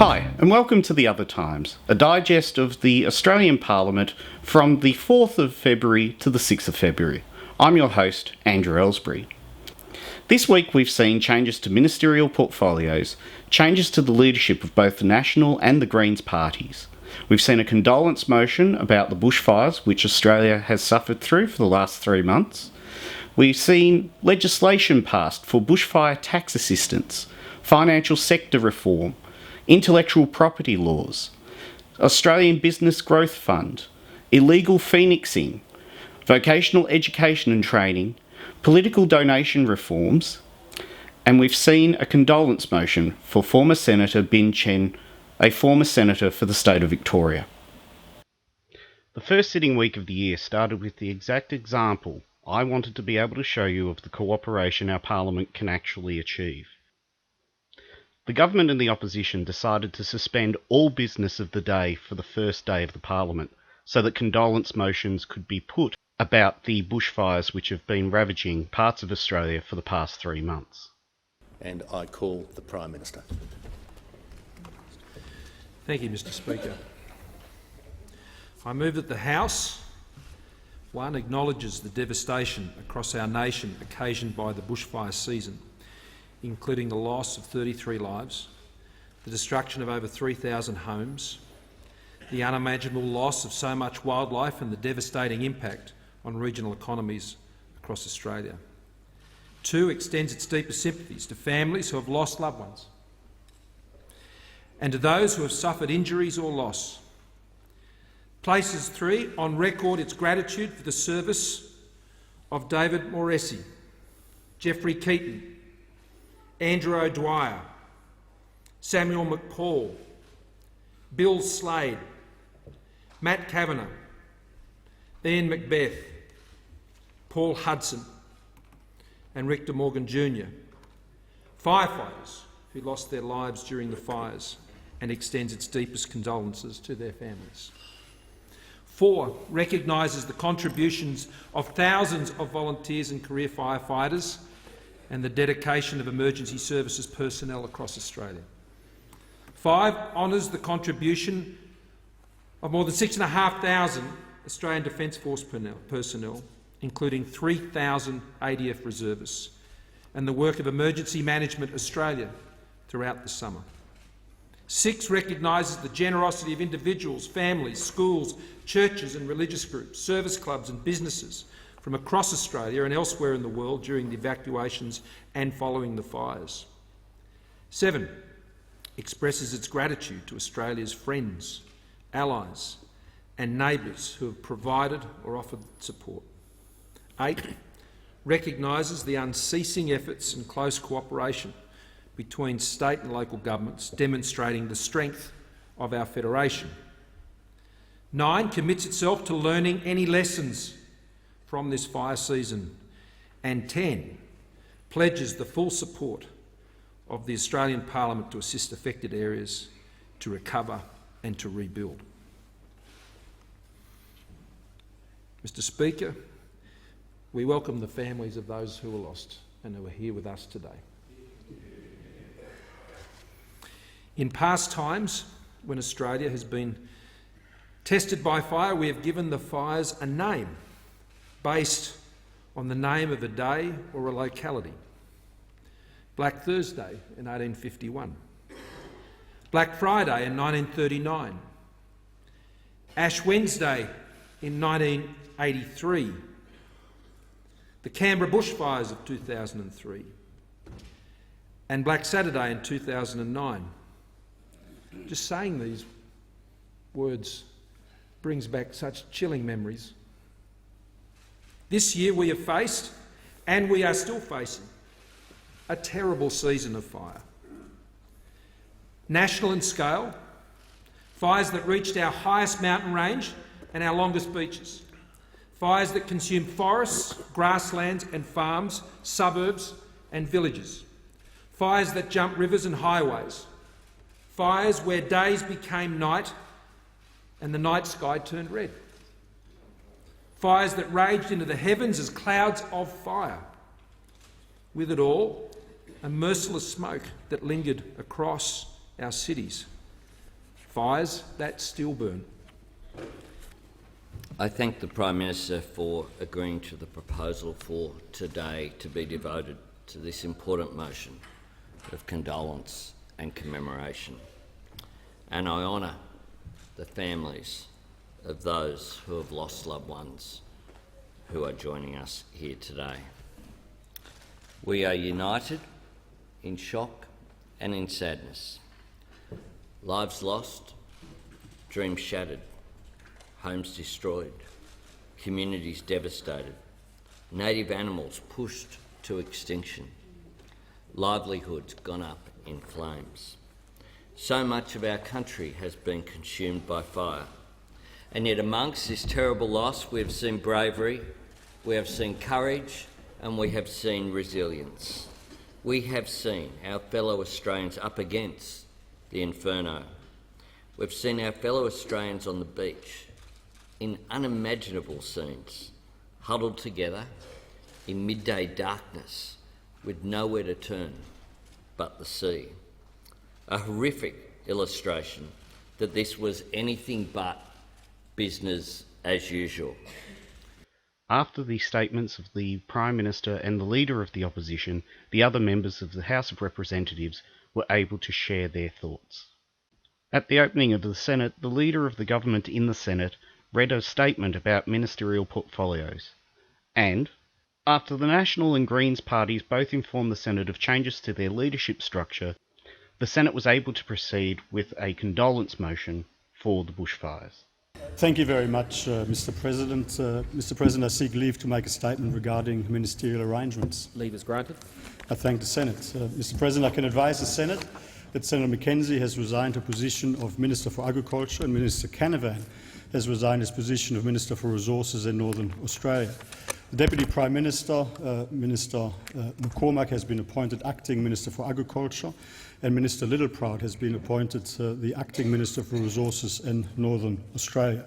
Hi, and welcome to The Other Times, a digest of the Australian Parliament from the 4th of February to the 6th of February. I'm your host, Andrew Ellsbury. This week we've seen changes to ministerial portfolios, changes to the leadership of both the National and the Greens parties. We've seen a condolence motion about the bushfires which Australia has suffered through for the last 3 months. We've seen legislation passed for bushfire tax assistance, financial sector reform, intellectual property laws, Australian Business Growth Fund, illegal phoenixing, vocational education and training, political donation reforms, and we've seen a condolence motion for former Senator Tchen, a former Senator for the state of Victoria. The first sitting week of the year started with the exact example I wanted to be able to show you of the cooperation our Parliament can actually achieve. The government and the opposition decided to suspend all business of the day for the first day of the Parliament so that condolence motions could be put about the bushfires which have been ravaging parts of Australia for the past 3 months. And I call the Prime Minister. Thank you, Mr Speaker. I move that the House, 1, acknowledges the devastation across our nation occasioned by the bushfire season, including the loss of 33 lives, the destruction of over 3,000 homes, the unimaginable loss of so much wildlife and the devastating impact on regional economies across Australia. 2, extends its deepest sympathies to families who have lost loved ones and to those who have suffered injuries or loss. Places 3, on record its gratitude for the service of David Morrissey, Geoffrey Keaton, Andrew O'Dwyer, Samuel McCall, Bill Slade, Matt Kavanagh, Ian Macbeth, Paul Hudson and Rick De Morgan Jr, firefighters who lost their lives during the fires, and extends its deepest condolences to their families. 4, recognises the contributions of thousands of volunteers and career firefighters and the dedication of emergency services personnel across Australia. 5, honours the contribution of more than 6,500 Australian Defence Force personnel, including 3,000 ADF reservists, and the work of Emergency Management Australia throughout the summer. 6, recognises the generosity of individuals, families, schools, churches and religious groups, service clubs and businesses from across Australia and elsewhere in the world during the evacuations and following the fires. 7, expresses its gratitude to Australia's friends, allies and neighbours who have provided or offered support. 8, recognises the unceasing efforts and close cooperation between state and local governments, demonstrating the strength of our federation. 9, commits itself to learning any lessons from this fire season. And 10, pledges the full support of the Australian Parliament to assist affected areas to recover and to rebuild. Mr Speaker, we welcome the families of those who were lost and who are here with us today. In past times, when Australia has been tested by fire, we have given the fires a name based on the name of a day or a locality. Black Thursday in 1851, Black Friday in 1939, Ash Wednesday in 1983, the Canberra bushfires of 2003, and Black Saturday in 2009. Just saying these words brings back such chilling memories. This year we have faced, and we are still facing, a terrible season of fire. National in scale, fires that reached our highest mountain range and our longest beaches. Fires that consumed forests, grasslands and farms, suburbs and villages. Fires that jumped rivers and highways. Fires where days became night and the night sky turned red. Fires that raged into the heavens as clouds of fire. With it all, a merciless smoke that lingered across our cities Fires that still burn. I thank the Prime Minister for agreeing to the proposal for today to be devoted to this important motion of condolence and commemoration. And I honour the families of those who have lost loved ones who are joining us here today. We are united in shock and in sadness. Lives lost, dreams shattered, homes destroyed, communities devastated, native animals pushed to extinction, livelihoods gone up in flames. So much of our country has been consumed by fire. And yet amongst this terrible loss, we have seen bravery, we have seen courage, and we have seen resilience. We have seen our fellow Australians up against the inferno. We've seen our fellow Australians on the beach in unimaginable scenes, huddled together in midday darkness with nowhere to turn but the sea. A horrific illustration that this was anything but business as usual. After the statements of the Prime Minister and the Leader of the Opposition, the other members of the House of Representatives were able to share their thoughts. At the opening of the Senate, the Leader of the Government in the Senate read a statement about ministerial portfolios, and, after the National and Greens parties both informed the Senate of changes to their leadership structure, the Senate was able to proceed with a condolence motion for the bushfires. Thank you very much, Mr. President. Mr. President, I seek leave to make a statement regarding ministerial arrangements. Leave is granted. I thank the Senate. Mr. President, I can advise the Senate that Senator Mackenzie has resigned her position of Minister for Agriculture and Minister Canavan has resigned his position of Minister for Resources in Northern Australia. The Deputy Prime Minister, Minister McCormack, has been appointed Acting Minister for Agriculture, and Minister Littleproud has been appointed the Acting Minister for Resources in Northern Australia.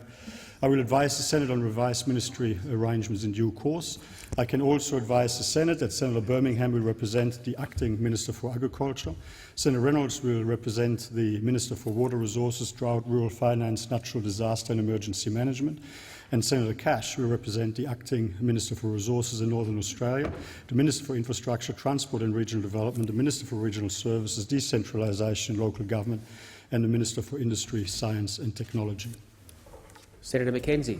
I will advise the Senate on revised ministry arrangements in due course. I can also advise the Senate that Senator Birmingham will represent the Acting Minister for Agriculture, Senator Reynolds will represent the Minister for Water Resources, Drought, Rural Finance, Natural Disaster and Emergency Management, and Senator Cash will represent the Acting Minister for Resources in Northern Australia, the Minister for Infrastructure, Transport and Regional Development, the Minister for Regional Services, Decentralisation and Local Government, and the Minister for Industry, Science and Technology. Senator Mackenzie.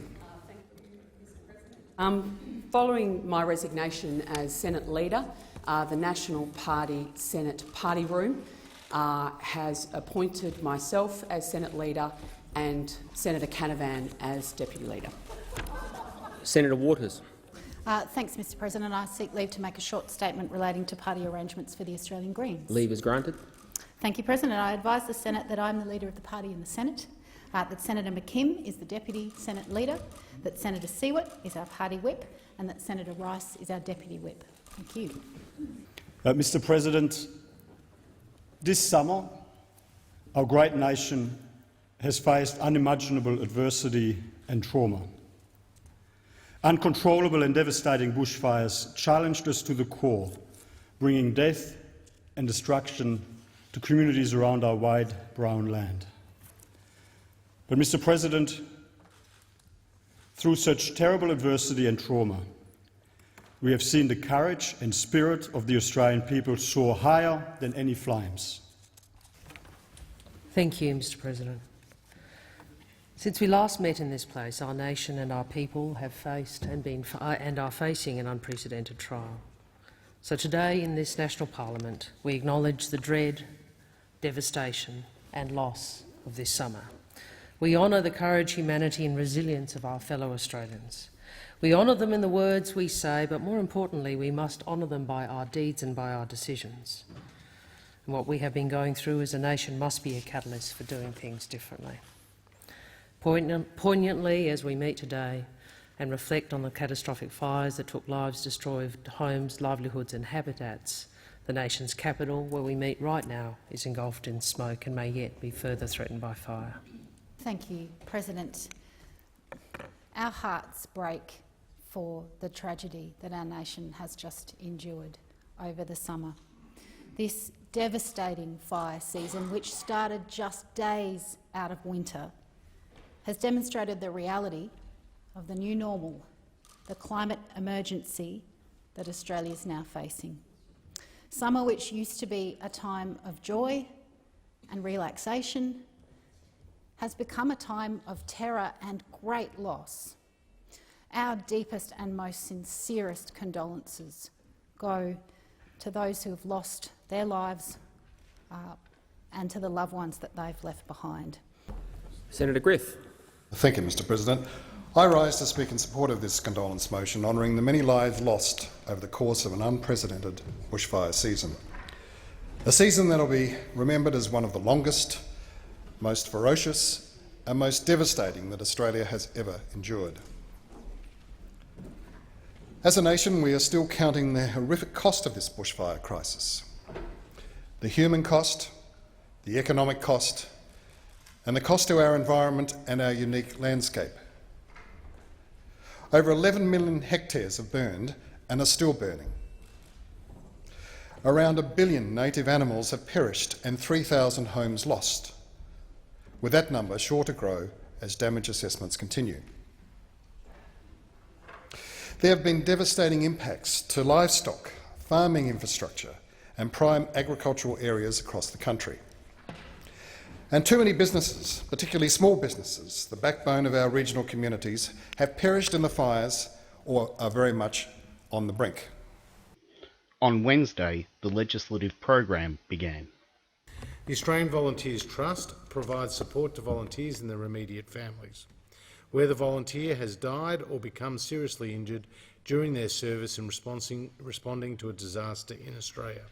Following my resignation as Senate Leader, the National Party Senate Party Room has appointed myself as Senate Leader and Senator Canavan as Deputy Leader. Senator Waters. Thanks, Mr. President. I seek leave to make a short statement relating to party arrangements for the Australian Greens. Leave is granted. Thank you, President. I advise the Senate that I am the Leader of the party in the Senate, that Senator McKim is the Deputy Senate Leader, that Senator Siewert is our Party Whip, and that Senator Rice is our Deputy Whip. Thank you. Mr. President, this summer our great nation has faced unimaginable adversity and trauma. Uncontrollable and devastating bushfires challenged us to the core, bringing death and destruction to communities around our wide brown land. But, Mr. President, through such terrible adversity and trauma, we have seen the courage and spirit of the Australian people soar higher than any flames. Thank you, Mr. President. Since we last met in this place, our nation and our people have faced and are facing an unprecedented trial. So today, in this national parliament, we acknowledge the dread, devastation and loss of this summer. We honour the courage, humanity and resilience of our fellow Australians. We honour them in the words we say, but more importantly, we must honour them by our deeds and by our decisions. And what we have been going through as a nation must be a catalyst for doing things differently. Poignantly, as we meet today and reflect on the catastrophic fires that took lives, destroyed homes, livelihoods and habitats, the nation's capital, where we meet right now, is engulfed in smoke and may yet be further threatened by fire. Thank you, President. Our hearts break for the tragedy that our nation has just endured over the summer. This devastating fire season, which started just days out of winter, has demonstrated the reality of the new normal, the climate emergency that Australia is now facing. Summer, which used to be a time of joy and relaxation, has become a time of terror and great loss. Our deepest and most sincerest condolences go to those who have lost their lives and to the loved ones that they've left behind. Senator Griff. Thank you, Mr President. I rise to speak in support of this condolence motion honouring the many lives lost over the course of an unprecedented bushfire season. A season that will be remembered as one of the longest, most ferocious and most devastating that Australia has ever endured. As a nation, we are still counting the horrific cost of this bushfire crisis. The human cost, the economic cost, and the cost to our environment and our unique landscape. Over 11 million hectares have burned and are still burning. Around 1 billion native animals have perished and 3,000 homes lost, with that number sure to grow as damage assessments continue. There have been devastating impacts to livestock, farming infrastructure and prime agricultural areas across the country. And too many businesses, particularly small businesses, the backbone of our regional communities, have perished in the fires or are very much on the brink. On Wednesday, the legislative program began. The Australian Volunteers Trust provides support to volunteers and their immediate families, where the volunteer has died or become seriously injured during their service in responding to a disaster in Australia.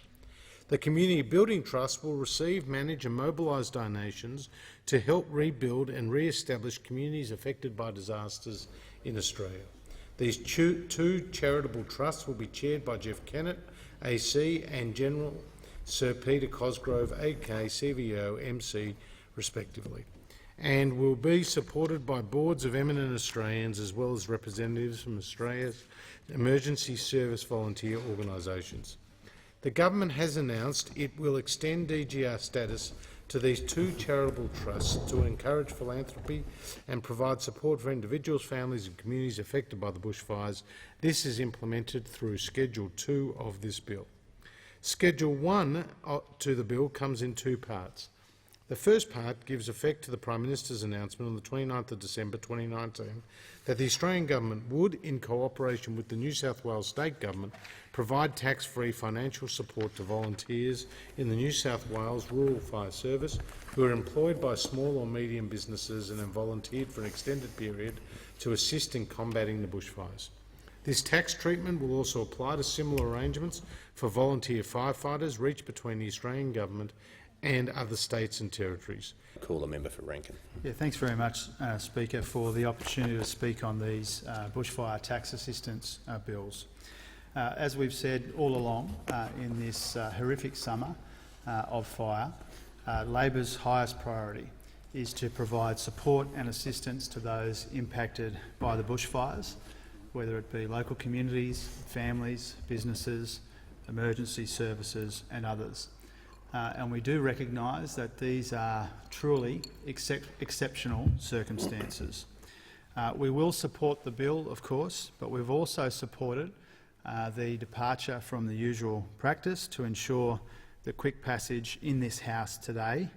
The Community Building Trust will receive, manage and mobilise donations to help rebuild and re-establish communities affected by disasters in Australia. These two charitable trusts will be chaired by Jeff Kennett, AC, and General Sir Peter Cosgrove, AK, CVO, MC, respectively, and will be supported by boards of eminent Australians as well as representatives from Australia's emergency service volunteer organisations. The government has announced it will extend DGR status to these two charitable trusts to encourage philanthropy and provide support for individuals, families and communities affected by the bushfires. This is implemented through Schedule 2 of this bill. Schedule 1 to the bill comes in two parts. The first part gives effect to the Prime Minister's announcement on the 29th of December 2019 that the Australian Government would, in cooperation with the New South Wales State Government, provide tax-free financial support to volunteers in the New South Wales Rural Fire Service who are employed by small or medium businesses and have volunteered for an extended period to assist in combating the bushfires. This tax treatment will also apply to similar arrangements for volunteer firefighters reached between the Australian Government and other states and territories. Call the member for Rankin. Yeah, thanks very much, Speaker, for the opportunity to speak on these bushfire tax assistance bills. As we've said all along in this horrific summer of fire, Labor's highest priority is to provide support and assistance to those impacted by the bushfires, whether it be local communities, families, businesses, emergency services and others. And we do recognise that these are truly exceptional circumstances. We will support the bill, of course, but we've also supported the departure from the usual practice to ensure the quick passage in this House today,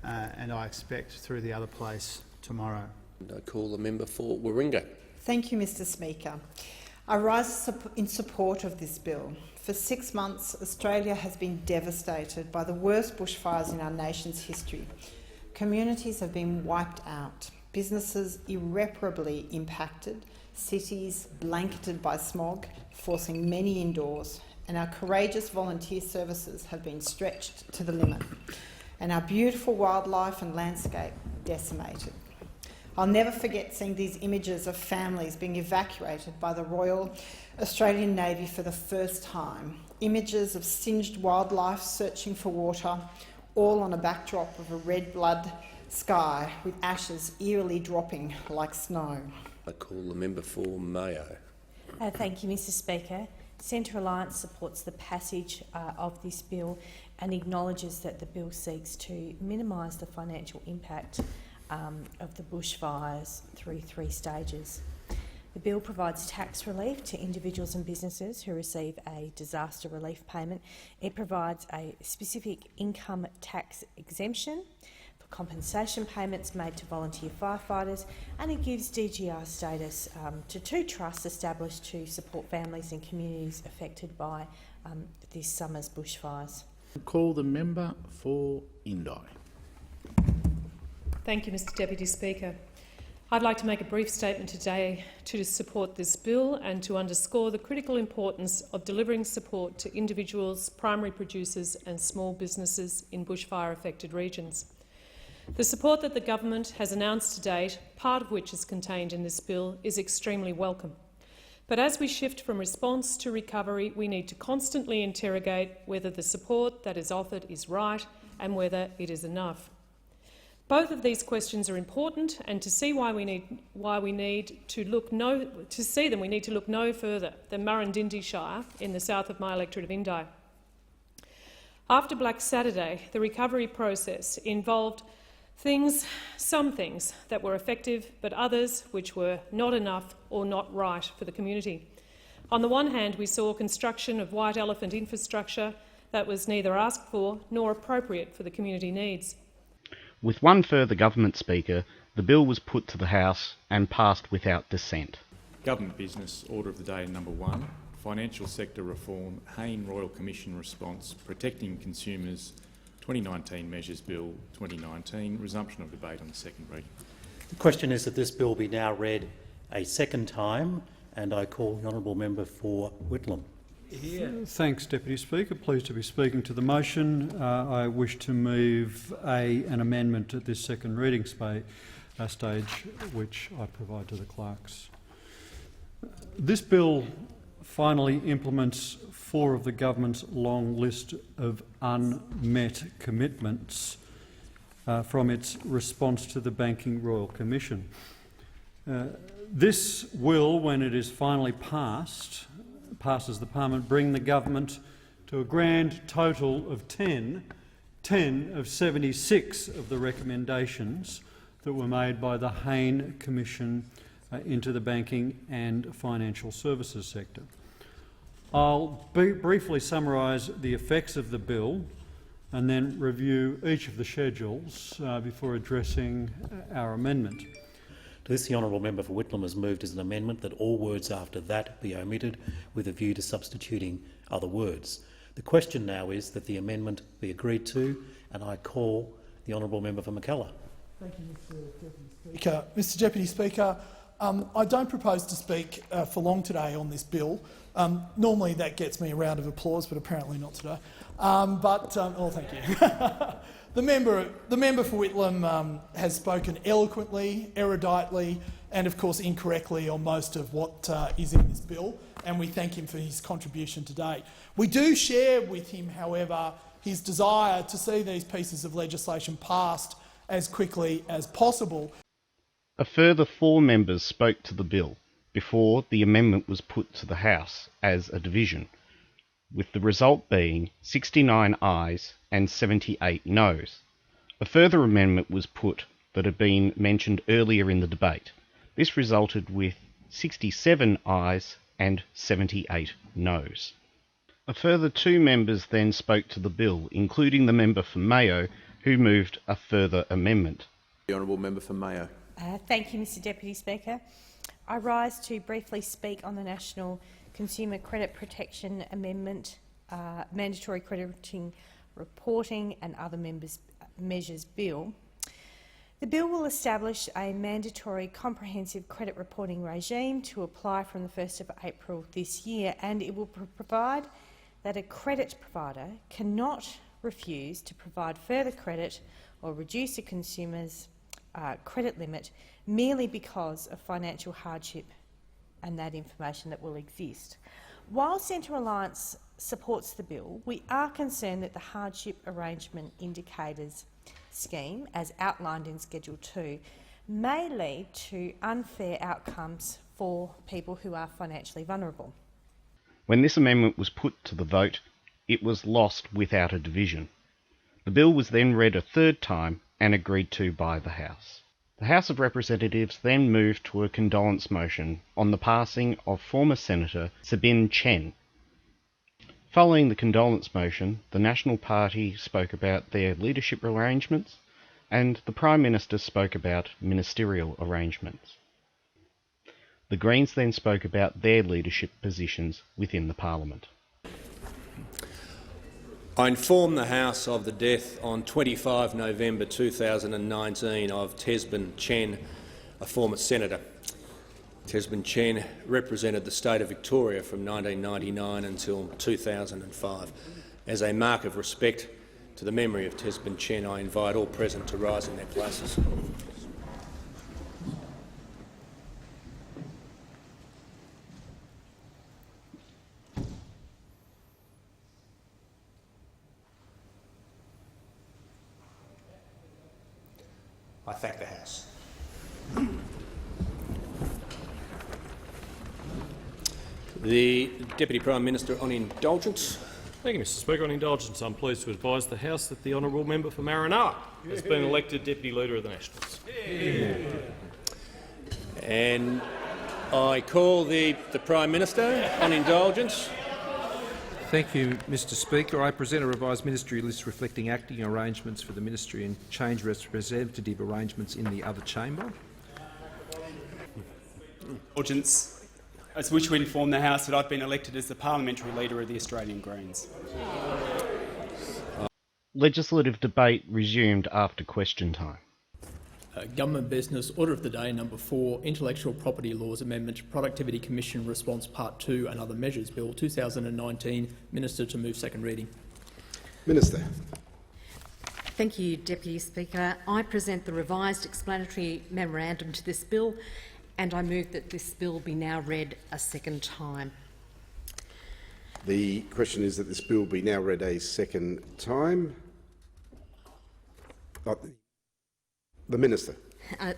and I expect through the other place tomorrow. I call the member for Warringah. Thank you, Mr Speaker. I rise in support of this bill. For 6 months, Australia has been devastated by the worst bushfires in our nation's history. Communities have been wiped out, businesses irreparably impacted, cities blanketed by smog, forcing many indoors, and our courageous volunteer services have been stretched to the limit, and our beautiful wildlife and landscape decimated. I'll never forget seeing these images of families being evacuated by the Royal Australian Navy for the first time. Images of singed wildlife searching for water, all on a backdrop of a red blood sky with ashes eerily dropping like snow. I call the member for Mayo. Thank you, Mr Speaker. Centre Alliance supports the passage of this bill and acknowledges that the bill seeks to minimise the financial impact of the bushfires through 3 stages. The bill provides tax relief to individuals and businesses who receive a disaster relief payment. It provides a specific income tax exemption for compensation payments made to volunteer firefighters, and it gives DGR status to 2 trusts established to support families and communities affected by this summer's bushfires. Call the member for Indi. Thank you, Mr Deputy Speaker. I'd like to make a brief statement today to support this bill and to underscore the critical importance of delivering support to individuals, primary producers and small businesses in bushfire-affected regions. The support that the government has announced to date, part of which is contained in this bill, is extremely welcome. But as we shift from response to recovery, we need to constantly interrogate whether the support that is offered is right and whether it is enough. Both of these questions are important, and to see we need to look no further than Murrindindi Shire in the south of my electorate of Indi. After Black Saturday, the recovery process involved some things that were effective, but others which were not enough or not right for the community. On the one hand, we saw construction of white elephant infrastructure that was neither asked for nor appropriate for the community needs. With one further government speaker, the bill was put to the House and passed without dissent. Government business, order of the day number 1, financial sector reform, Hayne Royal Commission response, protecting consumers, 2019 Measures Bill 2019, resumption of debate on the second reading. The question is that this bill be now read a second time, and I call the honourable member for Whitlam. Thanks, Deputy Speaker. Pleased to be speaking to the motion. I wish to move an amendment at this second reading stage, which I provide to the clerks. This bill finally implements 4 of the government's long list of unmet commitments from its response to the Banking Royal Commission. This will, when it is finally passes the Parliament, bring the government to a grand total of 10 of 76 of the recommendations that were made by the Hayne Commission into the banking and financial services sector. I'll briefly summarise the effects of the bill and then review each of the schedules before addressing our amendment. To this, the honourable member for Whitlam has moved as an amendment that all words after that be omitted with a view to substituting other words. The question now is that the amendment be agreed to, and I call the honourable member for McKellar. Thank you, Mr Deputy Speaker. Mr Deputy Speaker, I don't propose to speak for long today on this bill. Normally that gets me a round of applause, but apparently not today. Thank you. The member for Whitlam has spoken eloquently, eruditely and, of course, incorrectly on most of what is in this bill, and we thank him for his contribution to date. We do share with him, however, his desire to see these pieces of legislation passed as quickly as possible. A further 4 members spoke to the bill before the amendment was put to the House as a division, with the result being 69 ayes and 78 noes. A further amendment was put that had been mentioned earlier in the debate. This resulted with 67 ayes and 78 noes. A further 2 members then spoke to the bill, including the member for Mayo, who moved a further amendment. The honourable member for Mayo. Thank you, Mr Deputy Speaker. I rise to briefly speak on the National Consumer Credit Protection Amendment, Mandatory Crediting Reporting and Other Measures Bill. The bill will establish a mandatory comprehensive credit reporting regime to apply from the 1st of April this year, and it will provide that a credit provider cannot refuse to provide further credit or reduce a consumer's credit limit merely because of financial hardship and that information that will exist. While Centre Alliance supports the bill, we are concerned that the hardship arrangement indicators scheme, as outlined in Schedule 2, may lead to unfair outcomes for people who are financially vulnerable. When this amendment was put to the vote, it was lost without a division. The bill was then read a third time and agreed to by the House. The House of Representatives then moved to a condolence motion on the passing of former Senator Tsebin Tchen. Following the condolence motion, the National Party spoke about their leadership arrangements, and the Prime Minister spoke about ministerial arrangements. The Greens then spoke about their leadership positions within the Parliament. I inform the House of the death on 25 November 2019 of Tsebin Tchen, a former senator. Tsebin Tchen represented the state of Victoria from 1999 until 2005. As a mark of respect to the memory of Tsebin Tchen, I invite all present to rise in their places. I thank the House. The Deputy Prime Minister on indulgence. Thank you, Mr Speaker. On indulgence, I'm pleased to advise the House that the honourable member for Marinara has been elected Deputy Leader of the Nationals. And I call the Prime Minister on indulgence. Thank you, Mr Speaker. I present a revised ministry list reflecting acting arrangements for the ministry and change representative arrangements in the other chamber. Indulgence, as wish to inform the House that I've been elected as the Parliamentary Leader of the Australian Greens. Legislative debate resumed after question time. Government Business, Order of the Day number 4, Intellectual Property Laws Amendment, Productivity Commission Response Part 2 and Other Measures Bill 2019. Minister to move second reading. Minister. Thank you, Deputy Speaker. I present the revised explanatory memorandum to this bill, and I move that this bill be now read a second time. The question is that this bill be now read a second time. The Minister.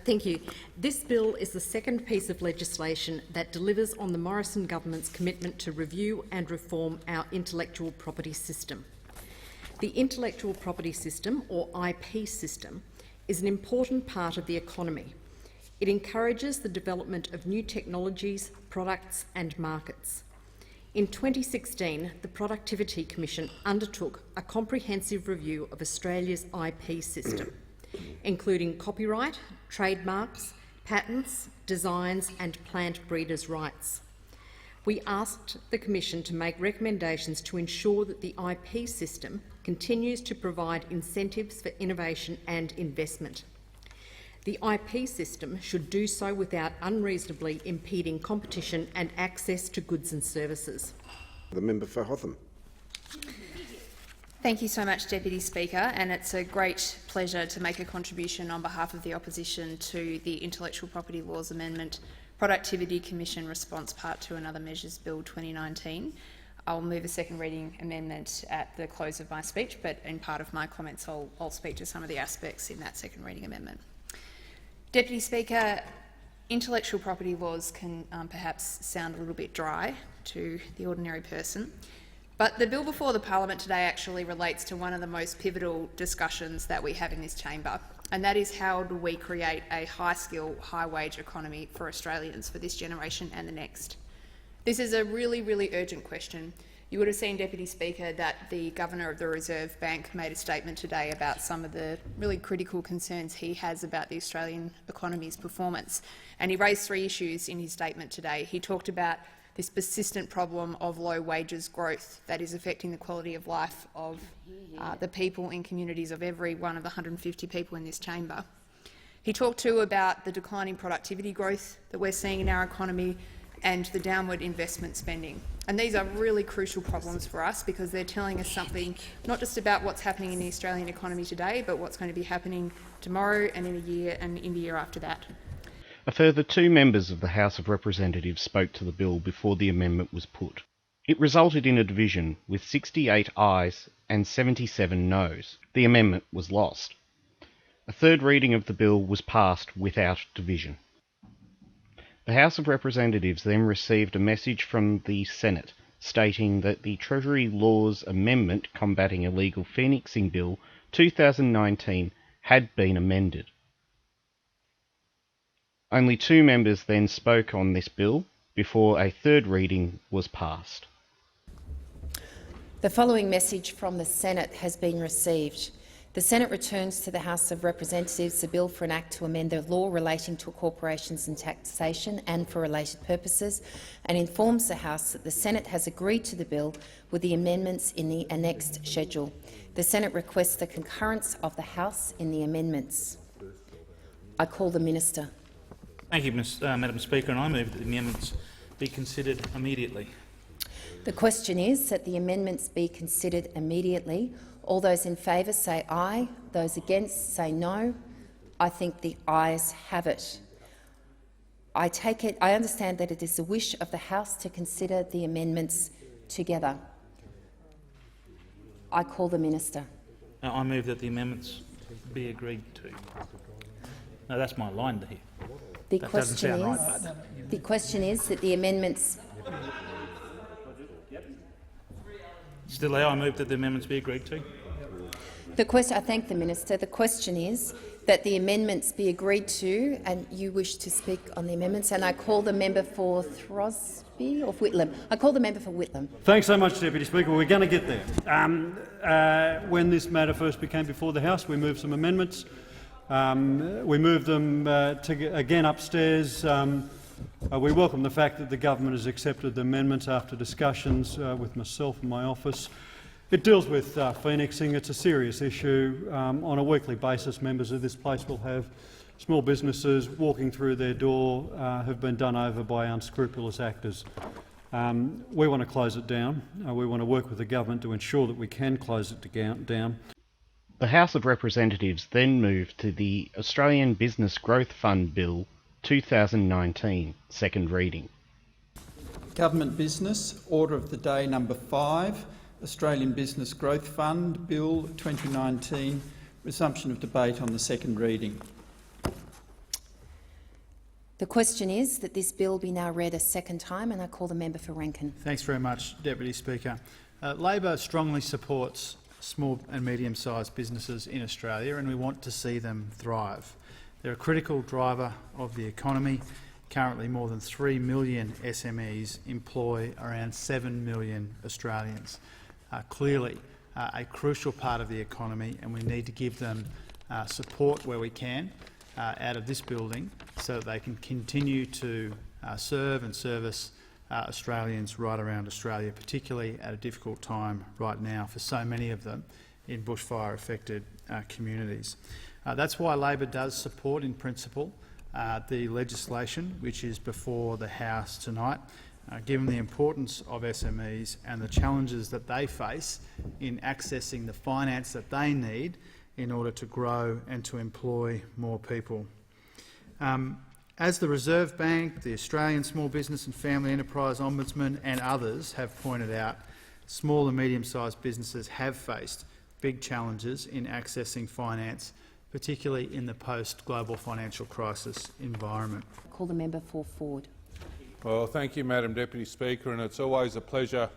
Thank you. This bill is the second piece of legislation that delivers on the Morrison government's commitment to review and reform our intellectual property system. The intellectual property system, or IP system, is an important part of the economy. It encourages the development of new technologies, products and markets. In 2016, the Productivity Commission undertook a comprehensive review of Australia's IP system, including copyright, trademarks, patents, designs and plant breeders' rights. We asked the Commission to make recommendations to ensure that the IP system continues to provide incentives for innovation and investment. The IP system should do so without unreasonably impeding competition and access to goods and services. The member for Hotham. Thank you so much, Deputy Speaker, and it's a great pleasure to make a contribution on behalf of the opposition to the Intellectual Property Laws Amendment, Productivity Commission Response Part 2 and Other Measures Bill 2019. I'll move a second reading amendment at the close of my speech, but in part of my comments I'll speak to some of the aspects in that second reading amendment. Deputy Speaker, intellectual property laws can perhaps sound a little bit dry to the ordinary person, but the bill before the Parliament today actually relates to one of the most pivotal discussions that we have in this chamber, and that is how do we create a high-skill, high-wage economy for Australians for this generation and the next. This is a really, really urgent question. You would have seen, Deputy Speaker, that the Governor of the Reserve Bank made a statement today about some of the really critical concerns he has about the Australian economy's performance, and he raised 3 issues in his statement today. He talked about this persistent problem of low wages growth that is affecting the quality of life of the people in communities of every one of the 150 people in this chamber. He talked too about the declining productivity growth that we're seeing in our economy and the downward investment spending. And these are really crucial problems for us because they're telling us something not just about what's happening in the Australian economy today, but what's going to be happening tomorrow and in a year and in the year after that. A further 2 members of the House of Representatives spoke to the bill before the amendment was put. It resulted in a division, with 68 ayes and 77 noes. The amendment was lost. A third reading of the bill was passed without division. The House of Representatives then received a message from the Senate stating that the Treasury Laws Amendment Combating Illegal Phoenixing Bill 2019 had been amended. Only 2 members then spoke on this bill before a third reading was passed. The following message from the Senate has been received. The Senate returns to the House of Representatives the bill for an act to amend the law relating to corporations and taxation and for related purposes, and informs the House that the Senate has agreed to the bill with the amendments in the annexed schedule. The Senate requests the concurrence of the House in the amendments. I call the Minister. Thank you, Madam Speaker, and I move that the amendments be considered immediately. The question is that the amendments be considered immediately. All those in favour say aye. Those against say no. I think the ayes have it. I understand that it is the wish of the House to consider the amendments together. I call the Minister. I move that the amendments be agreed to. No, that's my line to hear. The question is that the amendments. Still there, I move that the amendments be agreed to. I thank the Minister. The question is that the amendments be agreed to, and you wish to speak on the amendments. And I call the member for Throsby or Whitlam. I call the member for Whitlam. Thanks so much, Deputy Speaker. We're going to get there. When this matter first became before the House, we moved some amendments. We moved them again upstairs. We welcome the fact that the government has accepted the amendments after discussions with myself and my office. It deals with phoenixing. It's a serious issue. On a weekly basis, members of this place will have small businesses walking through their door have been done over by unscrupulous actors. We want to close it down. We want to work with the government to ensure that we can close it down. The House of Representatives then moved to the Australian Business Growth Fund Bill 2019, second reading. Government Business, Order of the Day number 5, Australian Business Growth Fund Bill 2019, resumption of debate on the second reading. The question is that this bill be now read a second time, and I call the member for Rankin. Thanks very much, Deputy Speaker. Labor strongly supports small and medium-sized businesses in Australia, and we want to see them thrive. They're a critical driver of the economy. Currently, more than 3 million SMEs employ around 7 million Australians. Clearly, a crucial part of the economy, and we need to give them support where we can out of this building so that they can continue to serve and service Australians right around Australia, particularly at a difficult time right now for so many of them in bushfire-affected communities. That's why Labor does support, in principle, the legislation which is before the House tonight, given the importance of SMEs and the challenges that they face in accessing the finance that they need in order to grow and to employ more people. As the Reserve Bank, the Australian Small Business and Family Enterprise Ombudsman and others have pointed out, small and medium-sized businesses have faced big challenges in accessing finance, particularly in the post-global financial crisis environment. Call the member for Ford. Well, thank you, Madam Deputy Speaker, and it's always a pleasure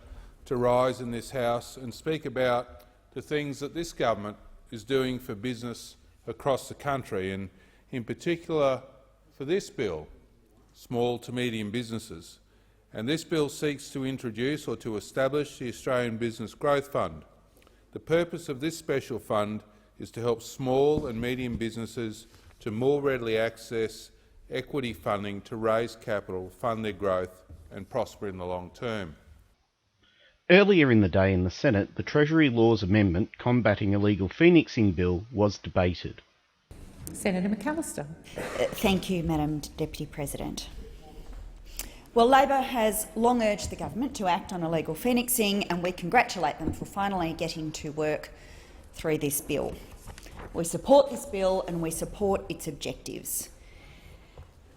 to rise in this House and speak about the things that this government is doing for business across the country, and in particular for this bill, small to medium businesses. And this bill seeks to introduce or to establish the Australian Business Growth Fund. The purpose of this special fund is to help small and medium businesses to more readily access equity funding to raise capital, fund their growth and prosper in the long term. Earlier in the day in the Senate, the Treasury Laws Amendment Combating Illegal Phoenixing Bill was debated. Senator McAllister. Thank you, Madam Deputy President. Well, Labor has long urged the government to act on illegal phoenixing, and we congratulate them for finally getting to work through this bill. We support this bill and we support its objectives.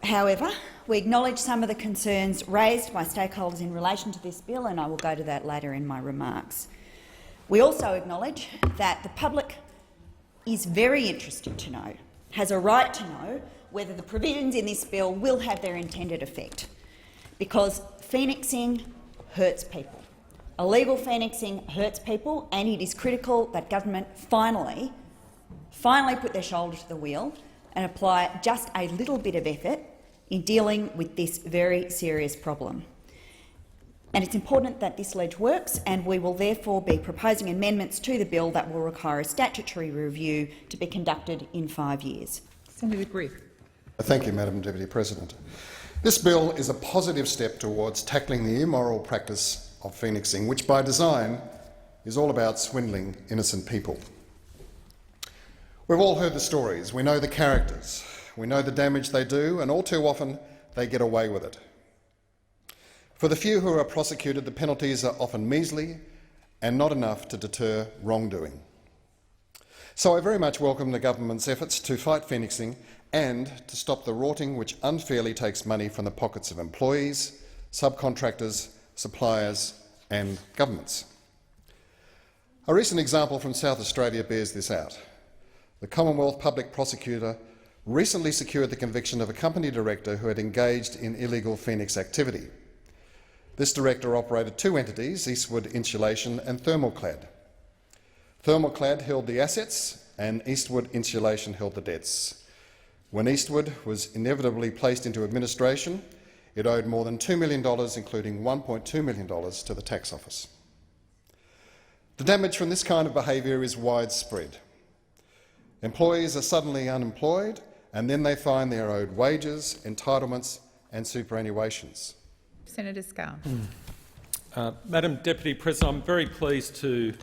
However, we acknowledge some of the concerns raised by stakeholders in relation to this bill, and I will go to that later in my remarks. We also acknowledge that the public is very interested to know, has a right to know, whether the provisions in this bill will have their intended effect, because phoenixing hurts people. Illegal phoenixing hurts people, and it is critical that government finally put their shoulder to the wheel and apply just a little bit of effort in dealing with this very serious problem. And it's important that this ledge works, and we will therefore be proposing amendments to the bill that will require a statutory review to be conducted in 5 years. Senator Griff. Thank you, Madam Deputy President. This bill is a positive step towards tackling the immoral practice of phoenixing, which by design is all about swindling innocent people. We've all heard the stories, we know the characters, we know the damage they do, and all too often they get away with it. For the few who are prosecuted, the penalties are often measly and not enough to deter wrongdoing. So I very much welcome the government's efforts to fight phoenixing and to stop the rorting which unfairly takes money from the pockets of employees, subcontractors, suppliers and governments. A recent example from South Australia bears this out. The Commonwealth Public Prosecutor recently secured the conviction of a company director who had engaged in illegal phoenix activity. This director operated two entities, Eastwood Insulation and Thermalclad. Thermalclad held the assets and Eastwood Insulation held the debts. When Eastwood was inevitably placed into administration, it owed more than $2 million, including $1.2 million to the tax office. The damage from this kind of behaviour is widespread. Employees are suddenly unemployed, and then they find they are owed wages, entitlements and superannuations. Senator Scarr. Madam Deputy President, I'm very pleased to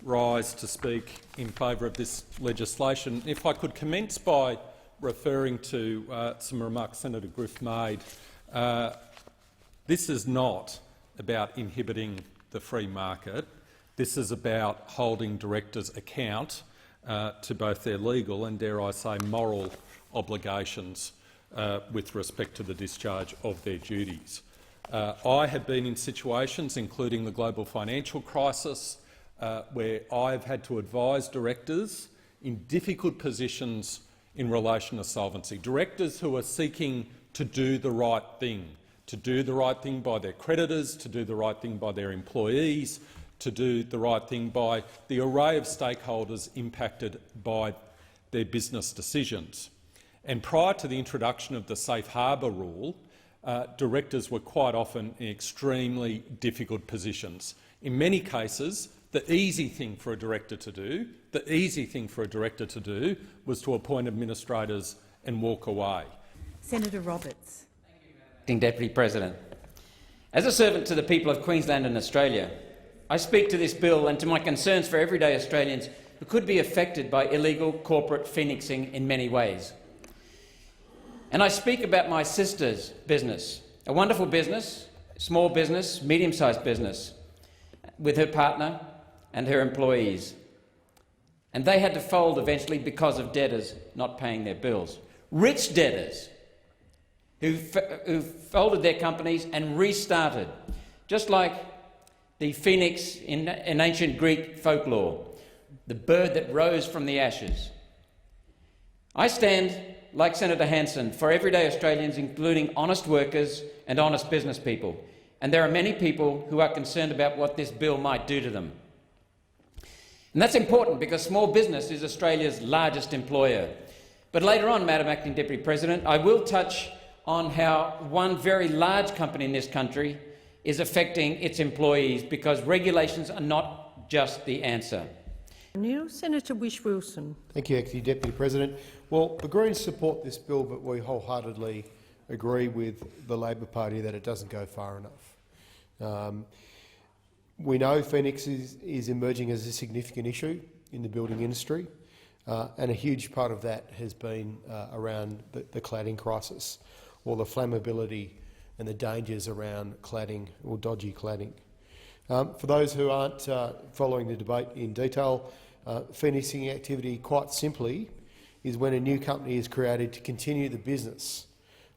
rise to speak in favour of this legislation. If I could commence by referring to some remarks Senator Griff made. This is not about inhibiting the free market. This is about holding directors account to both their legal and, dare I say, moral obligations with respect to the discharge of their duties. I have been in situations, including the global financial crisis, where I've had to advise directors in difficult positions in relation to solvency. Directors who are seeking to do the right thing by their creditors, to do the right thing by their employees, to do the right thing by the array of stakeholders impacted by their business decisions. And prior to the introduction of the safe harbour rule, directors were quite often in extremely difficult positions. In many cases, the easy thing for a director to do, was to appoint administrators and walk away. Senator Roberts. Acting Deputy President. As a servant to the people of Queensland and Australia, I speak to this bill and to my concerns for everyday Australians who could be affected by illegal corporate phoenixing in many ways. And I speak about my sister's business, a wonderful business, small business, medium-sized business, with her partner and her employees. And they had to fold eventually because of debtors not paying their bills. Rich debtors who folded their companies and restarted, just like the phoenix in ancient Greek folklore, the bird that rose from the ashes. I stand, like Senator Hanson, for everyday Australians, including honest workers and honest business people. And there are many people who are concerned about what this bill might do to them. And that's important because small business is Australia's largest employer. But later on, Madam Acting Deputy President, I will touch on how one very large company in this country is affecting its employees, because regulations are not just the answer. Senator Whish-Wilson. Thank you, Acting Deputy President. Well, the Greens support this bill, but we wholeheartedly agree with the Labor Party that it doesn't go far enough. We know Phoenix is emerging as a significant issue in the building industry, and a huge part of that has been around the cladding crisis, or the flammability and the dangers around cladding or dodgy cladding. For those who aren't following the debate in detail, phoenixing activity, quite simply, is when a new company is created to continue the business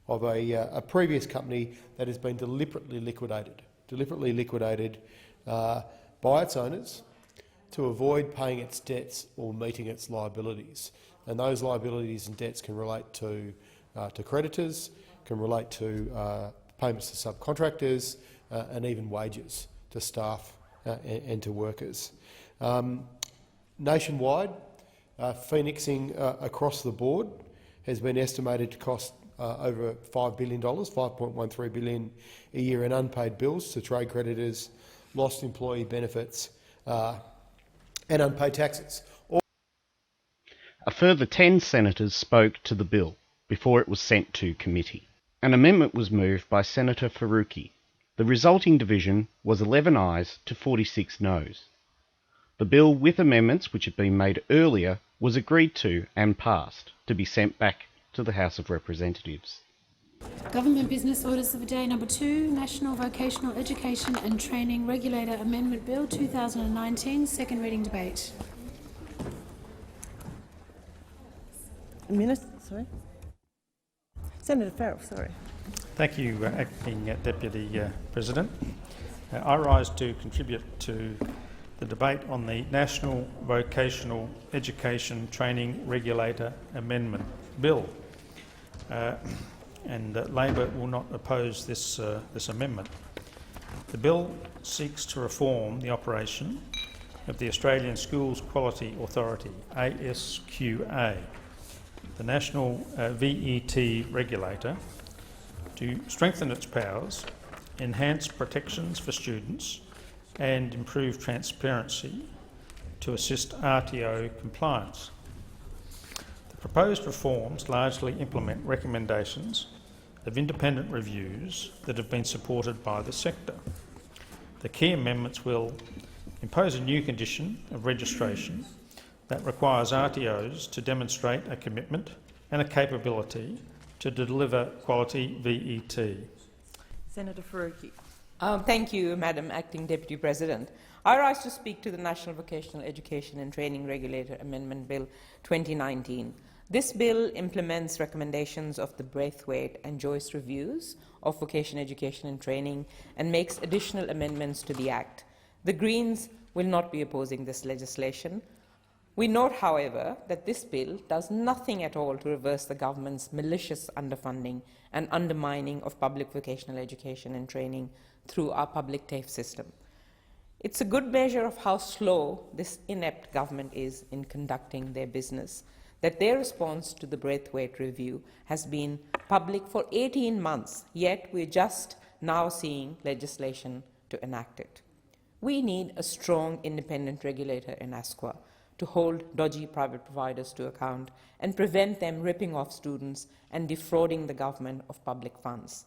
of a previous company that has been deliberately liquidated by its owners to avoid paying its debts or meeting its liabilities. And those liabilities and debts can relate to creditors, can relate to payments to subcontractors, and even wages to staff and to workers. Nationwide, phoenixing across the board has been estimated to cost over $5 billion, $5.13 billion a year in unpaid bills to trade creditors, lost employee benefits and unpaid taxes. A further 10 senators spoke to the bill before it was sent to committee. An amendment was moved by Senator Faruqi. The resulting division was 11 ayes to 46 noes. The bill, with amendments which had been made earlier, was agreed to and passed to be sent back to the House of Representatives. Government Business Orders of the Day number 2, National Vocational Education and Training Regulator Amendment Bill 2019, second reading debate. Senator Farrell, sorry. Thank you, Acting Deputy President. I rise to contribute to the debate on the National Vocational Education Training Regulator Amendment Bill. Labor will not oppose this amendment. The bill seeks to reform the operation of the Australian Schools Quality Authority, ASQA, the National VET Regulator, to strengthen its powers, enhance protections for students and improve transparency to assist RTO compliance. The proposed reforms largely implement recommendations of independent reviews that have been supported by the sector. The key amendments will impose a new condition of registration that requires RTOs to demonstrate a commitment and a capability to deliver quality VET. Senator Faruqi. Thank you, Madam Acting Deputy President. I rise to speak to the National Vocational Education and Training Regulator Amendment Bill 2019. This bill implements recommendations of the Braithwaite and Joyce reviews of vocational education and training and makes additional amendments to the Act. The Greens will not be opposing this legislation. We note, however, that this bill does nothing at all to reverse the government's malicious underfunding and undermining of public vocational education and training through our public TAFE system. It's a good measure of how slow this inept government is in conducting their business, that their response to the Braithwaite review has been public for 18 months, yet we're just now seeing legislation to enact it. We need a strong independent regulator in ASQA to hold dodgy private providers to account and prevent them ripping off students and defrauding the government of public funds.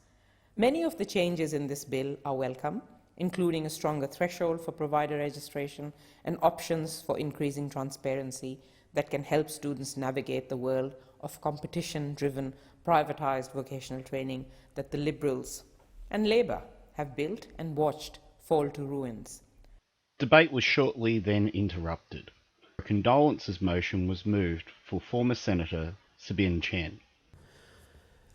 Many of the changes in this bill are welcome, including a stronger threshold for provider registration and options for increasing transparency that can help students navigate the world of competition-driven, privatised vocational training that the Liberals and Labor have built and watched fall to ruins. Debate was shortly then interrupted. A condolences motion was moved for former Senator Tsebin Tchen.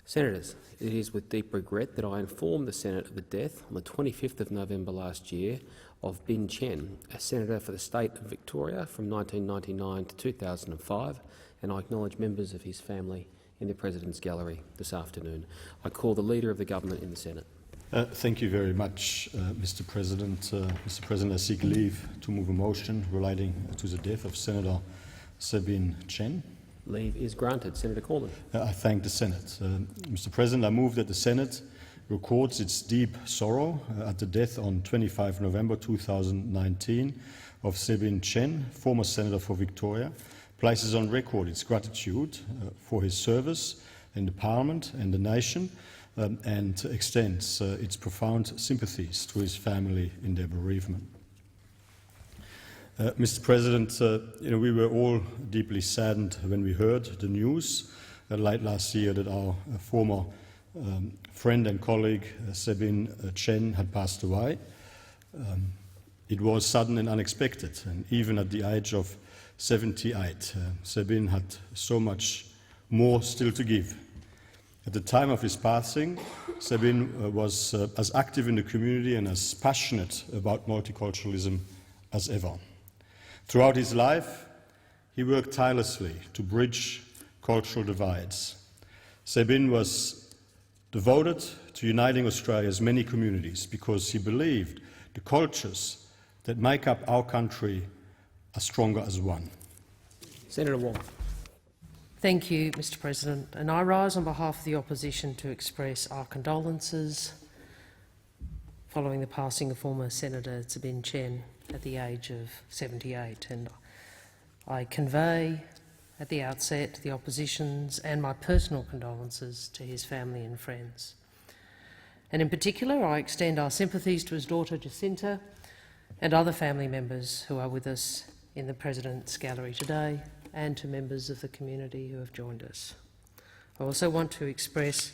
Senators, it is with deep regret that I inform the Senate of the death on the 25th of November last year of Bin Tchen, a Senator for the state of Victoria from 1999 to 2005, and I acknowledge members of his family in the President's Gallery this afternoon. I call the Leader of the Government in the Senate. Thank you very much, Mr. President. Mr. President, I seek leave to move a motion relating to the death of Senator Tsebin Tchen. Leave is granted. Senator Cormann. I thank the Senate. Mr. President, I move that the Senate records its deep sorrow at the death on 25 November 2019 of Tsebin Tchen, former Senator for Victoria, places on record its gratitude for his service in the Parliament and the nation, and extends its profound sympathies to his family in their bereavement. Mr. President, we were all deeply saddened when we heard the news late last year that our former friend and colleague Tsebin Tchen had passed away. It was sudden and unexpected, and even at the age of 78, Tsebin had so much more still to give. At the time of his passing, Tsebin was as active in the community and as passionate about multiculturalism as ever. Throughout his life, he worked tirelessly to bridge cultural divides. Tsebin was devoted to uniting Australia's many communities because he believed the cultures that make up our country are stronger as one. Senator Wong. Thank you, Mr President. And I rise on behalf of the opposition to express our condolences following the passing of former Senator Tsebin Tchen at the age of 78. And I convey at the outset the opposition's and my personal condolences to his family and friends. And in particular, I extend our sympathies to his daughter Jacinta and other family members who are with us in the President's Gallery today, and to members of the community who have joined us. I also want to express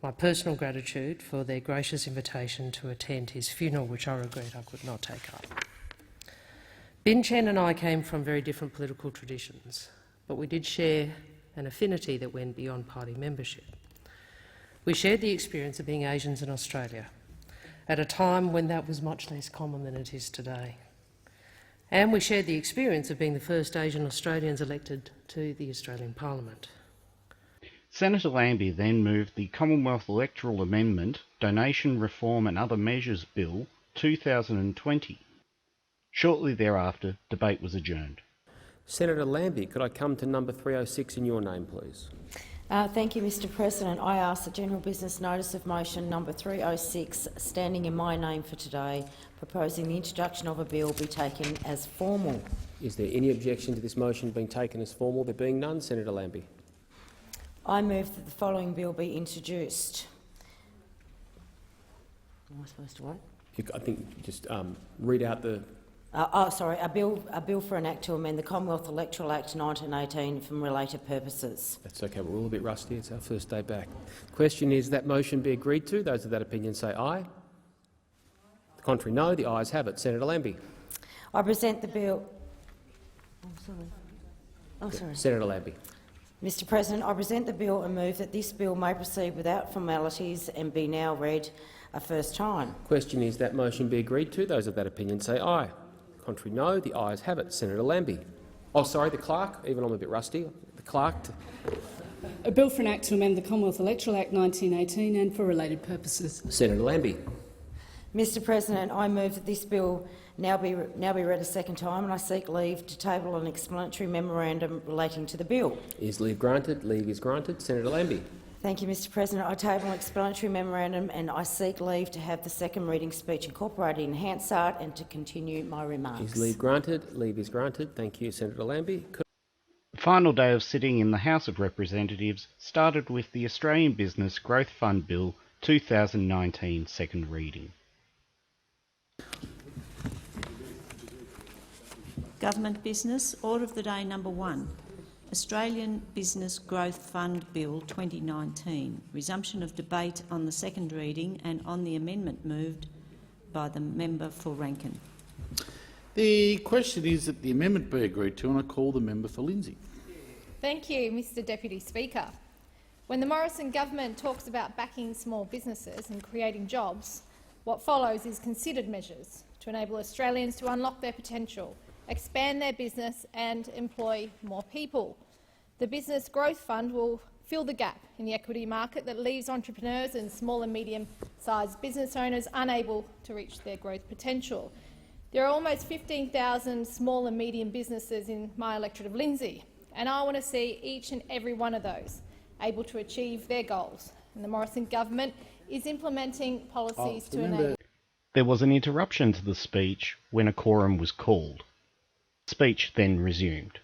my personal gratitude for their gracious invitation to attend his funeral, which I regret I could not take up. Bin Tchen and I came from very different political traditions, but we did share an affinity that went beyond party membership. We shared the experience of being Asians in Australia at a time when that was much less common than it is today. And we shared the experience of being the first Asian Australians elected to the Australian Parliament. Senator Lambie then moved the Commonwealth Electoral Amendment, Donation Reform and Other Measures Bill 2020. Shortly thereafter, debate was adjourned. Senator Lambie, could I come to number 306 in your name, please? Thank you, Mr President. I ask the General Business Notice of Motion number 306, standing in my name for today, proposing the introduction of a bill be taken as formal. Is there any objection to this motion being taken as formal? There being none, Senator Lambie. I move that the following bill be introduced. Am I supposed to wait? I think you just read out the... A bill for an act to amend the Commonwealth Electoral Act 1918 from related purposes. That's okay, we're all a bit rusty. It's our first day back. The question is that motion be agreed to. Those of that opinion say aye. The contrary, no. The ayes have it. Senator Lambie. I present the bill. Sorry. Senator Lambie. Mr President, I present the bill and move that this bill may proceed without formalities and be now read a first time. Question is that motion be agreed to. Those of that opinion say aye. Contrary, no. The ayes have it. Senator Lambie. Oh, sorry, the clerk. Even I'm a bit rusty. The clerk. A bill for an act to amend the Commonwealth Electoral Act 1918 and for related purposes. Senator Lambie. Mr President, I move that this bill now be read a second time, and I seek leave to table an explanatory memorandum relating to the bill. Is leave granted? Leave is granted. Senator Lambie. Thank you, Mr President. I table an explanatory memorandum and I seek leave to have the second reading speech incorporated in Hansard and to continue my remarks. Is leave granted? Leave is granted. Thank you, Senator Lambie. The final day of sitting in the House of Representatives started with the Australian Business Growth Fund Bill 2019 second reading. Government Business, Order of the Day number 1. Australian Business Growth Fund Bill 2019. Resumption of debate on the second reading and on the amendment moved by the member for Rankin. The question is that the amendment be agreed to, and I call the member for Lindsay. Thank you, Mr Deputy Speaker. When the Morrison government talks about backing small businesses and creating jobs, what follows is considered measures to enable Australians to unlock their potential, expand their business and employ more people. The Business Growth Fund will fill the gap in the equity market that leaves entrepreneurs and small and medium-sized business owners unable to reach their growth potential. There are almost 15,000 small and medium businesses in my electorate of Lindsay, and I want to see each and every one of those able to achieve their goals. And the Morrison government is implementing policies to enable... There was an interruption to the speech when a quorum was called. Speech then resumed.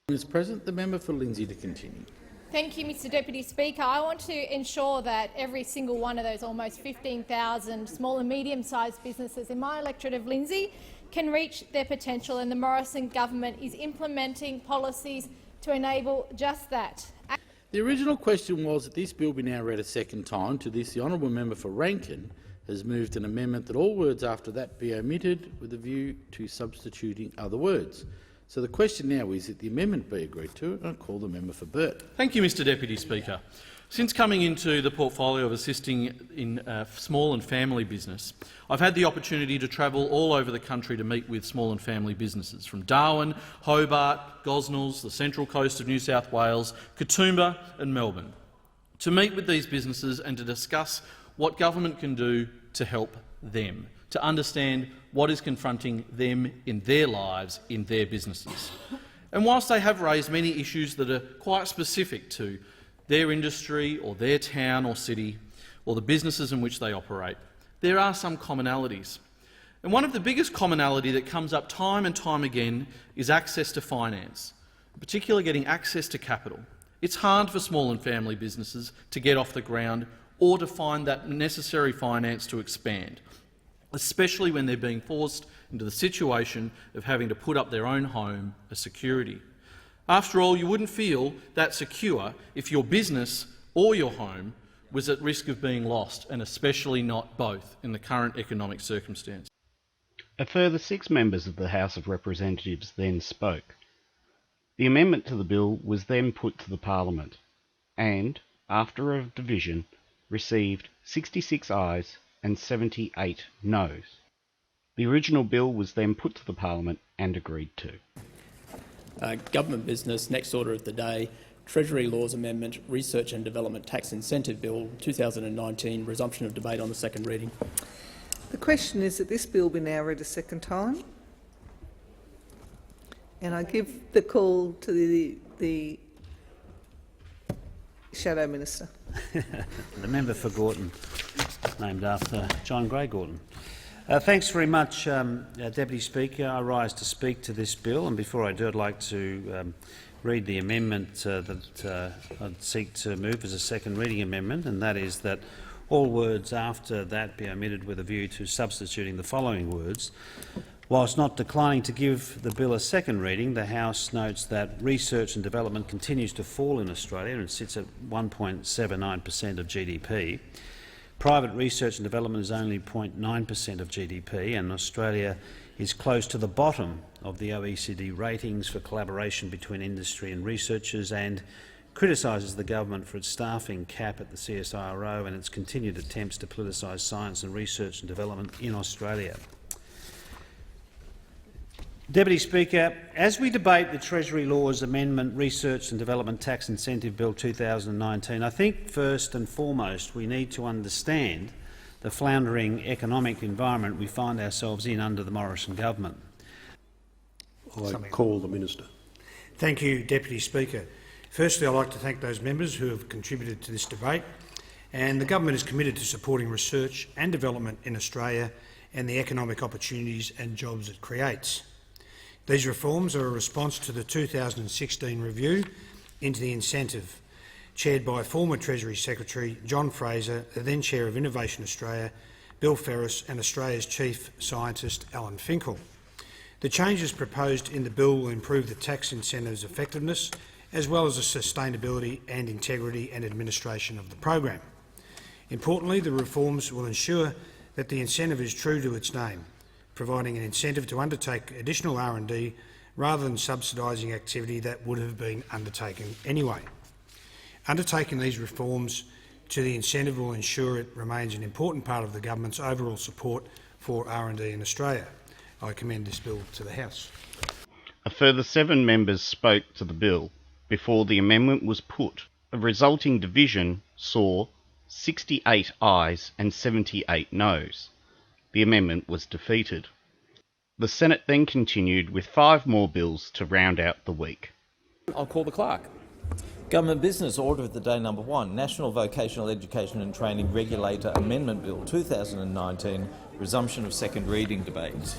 Mr President, the member for Lindsay to continue. Thank you, Mr Deputy Speaker. I want to ensure that every single one of those almost 15,000 small and medium-sized businesses in my electorate of Lindsay can reach their potential, and the Morrison government is implementing policies to enable just that. The original question was that this bill be now read a second time. To this, the honourable member for Rankin has moved an amendment that all words after that be omitted with a view to substituting other words. So the question now is that the amendment be agreed to, and I call the member for Burt. Thank you, Mr Deputy Speaker. Since coming into the portfolio of assisting in small and family business, I've had the opportunity to travel all over the country to meet with small and family businesses from Darwin, Hobart, Gosnells, the central coast of New South Wales, Katoomba and Melbourne, to meet with these businesses and to discuss what government can do to help them, to understand what is confronting them in their lives, in their businesses. And whilst they have raised many issues that are quite specific to their industry or their town or city or the businesses in which they operate, there are some commonalities. And one of the biggest commonality that comes up time and time again is access to finance, particularly getting access to capital. It's hard for small and family businesses to get off the ground or to find that necessary finance to expand, especially when they're being forced into the situation of having to put up their own home as security. After all, you wouldn't feel that secure if your business or your home was at risk of being lost, and especially not both in the current economic circumstance. A further 6 members of the House of Representatives then spoke. The amendment to the bill was then put to the Parliament and, after a division, received 66 ayes and 78 noes. The original bill was then put to the Parliament and agreed to. Government business, next order of the day, Treasury Laws Amendment, Research and Development Tax Incentive Bill 2019, resumption of debate on the second reading. The question is that this bill be now read a second time. And I give the call to the Shadow Minister. The member for Gorton, named after John Gray Gorton. Thanks very much, Deputy Speaker. I rise to speak to this bill, and before I do, I'd like to read the amendment that I'd seek to move as a second reading amendment, and that is that all words after that be omitted with a view to substituting the following words. Whilst not declining to give the bill a second reading, the House notes that research and development continues to fall in Australia and sits at 1.79% of GDP. Private research and development is only 0.9% of GDP, and Australia is close to the bottom of the OECD ratings for collaboration between industry and researchers, and criticises the government for its staffing cap at the CSIRO and its continued attempts to politicise science and research and development in Australia. Deputy Speaker, as we debate the Treasury Laws Amendment Research and Development Tax Incentive Bill 2019, I think first and foremost we need to understand the floundering economic environment we find ourselves in under the Morrison government. I call the Minister. Thank you, Deputy Speaker. Firstly, I'd like to thank those members who have contributed to this debate, and the government is committed to supporting research and development in Australia and the economic opportunities and jobs it creates. These reforms are a response to the 2016 review into the incentive, chaired by former Treasury Secretary John Fraser, the then Chair of Innovation Australia, Bill Ferris, and Australia's Chief Scientist Alan Finkel. The changes proposed in the bill will improve the tax incentive's effectiveness, as well as the sustainability and integrity and administration of the program. Importantly, the reforms will ensure that the incentive is true to its name, providing an incentive to undertake additional R&D rather than subsidising activity that would have been undertaken anyway. Undertaking these reforms to the incentive will ensure it remains an important part of the government's overall support for R&D in Australia. I commend this bill to the House. A further 7 members spoke to the bill before the amendment was put. A resulting division saw 68 ayes and 78 noes. The amendment was defeated. The Senate then continued with 5 more bills to round out the week. I'll call the clerk. Government Business Order of the Day number 1, National Vocational Education and Training Regulator Amendment Bill 2019, resumption of second reading debate.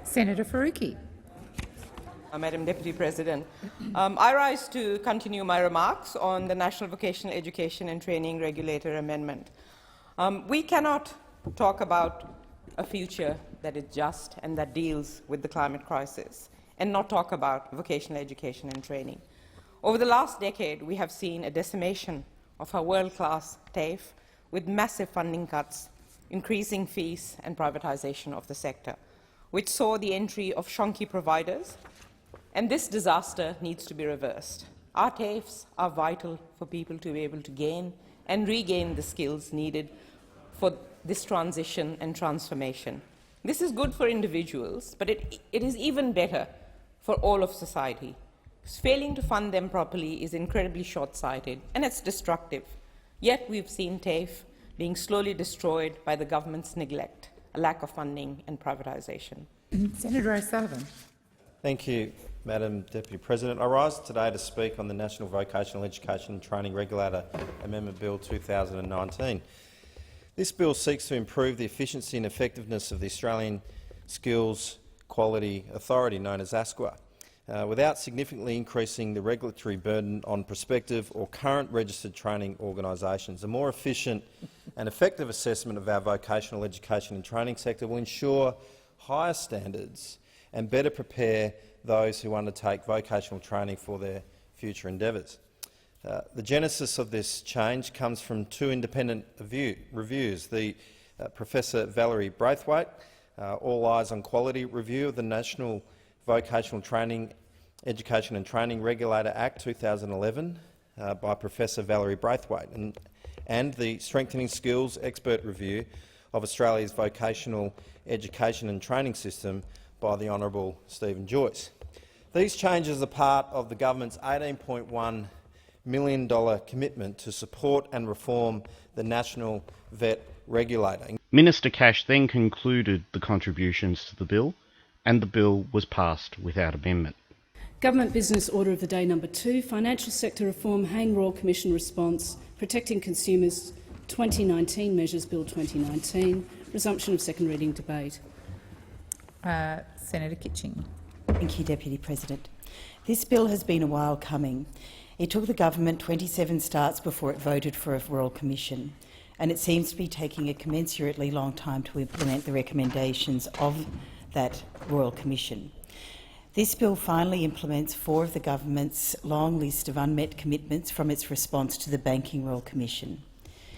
Senator Faruqi. Madam Deputy President, I rise to continue my remarks on the National Vocational Education and Training Regulator Amendment. We cannot talk about a future that is just and that deals with the climate crisis and not talk about vocational education and training. Over the last decade, we have seen a decimation of our world-class TAFE with massive funding cuts, increasing fees and privatisation of the sector, which saw the entry of shonky providers, and this disaster needs to be reversed. Our TAFEs are vital for people to be able to gain and regain the skills needed for this transition and transformation. This is good for individuals, but it is even better for all of society. Failing to fund them properly is incredibly short-sighted and it's destructive. Yet we've seen TAFE being slowly destroyed by the government's neglect. a lack of funding and privatisation. Senator O'Sullivan. Thank you, Madam Deputy President. I rise today to speak on the National Vocational Education and Training Regulator Amendment Bill 2019. This bill seeks to improve the efficiency and effectiveness of the Australian Skills Quality Authority, known as ASQA, without significantly increasing the regulatory burden on prospective or current registered training organisations. A more efficient and effective assessment of our vocational education and training sector will ensure higher standards and better prepare those who undertake vocational training for their future endeavours. The genesis of this change comes from two independent reviews. The Professor Valerie Braithwaite All Eyes on Quality review of the National Vocational Education and Training Regulator Act 2011 by Professor Valerie Braithwaite, and the Strengthening Skills Expert Review of Australia's Vocational Education and Training System by the Honourable Stephen Joyce. These changes are part of the government's $18.1 million commitment to support and reform the National Vet Regulator. Minister Cash then concluded the contributions to the bill, and the bill was passed without amendment. Government Business Order of the Day number 2, Financial Sector Reform, Hayne Royal Commission Response, Protecting Consumers 2019 Measures Bill 2019, resumption of second reading debate. Senator Kitching. Thank you, Deputy President. This bill has been a while coming. It took the government 27 starts before it voted for a Royal Commission, and it seems to be taking a commensurately long time to implement the recommendations of that Royal Commission. This bill finally implements 4 of the government's long list of unmet commitments from its response to the Banking Royal Commission.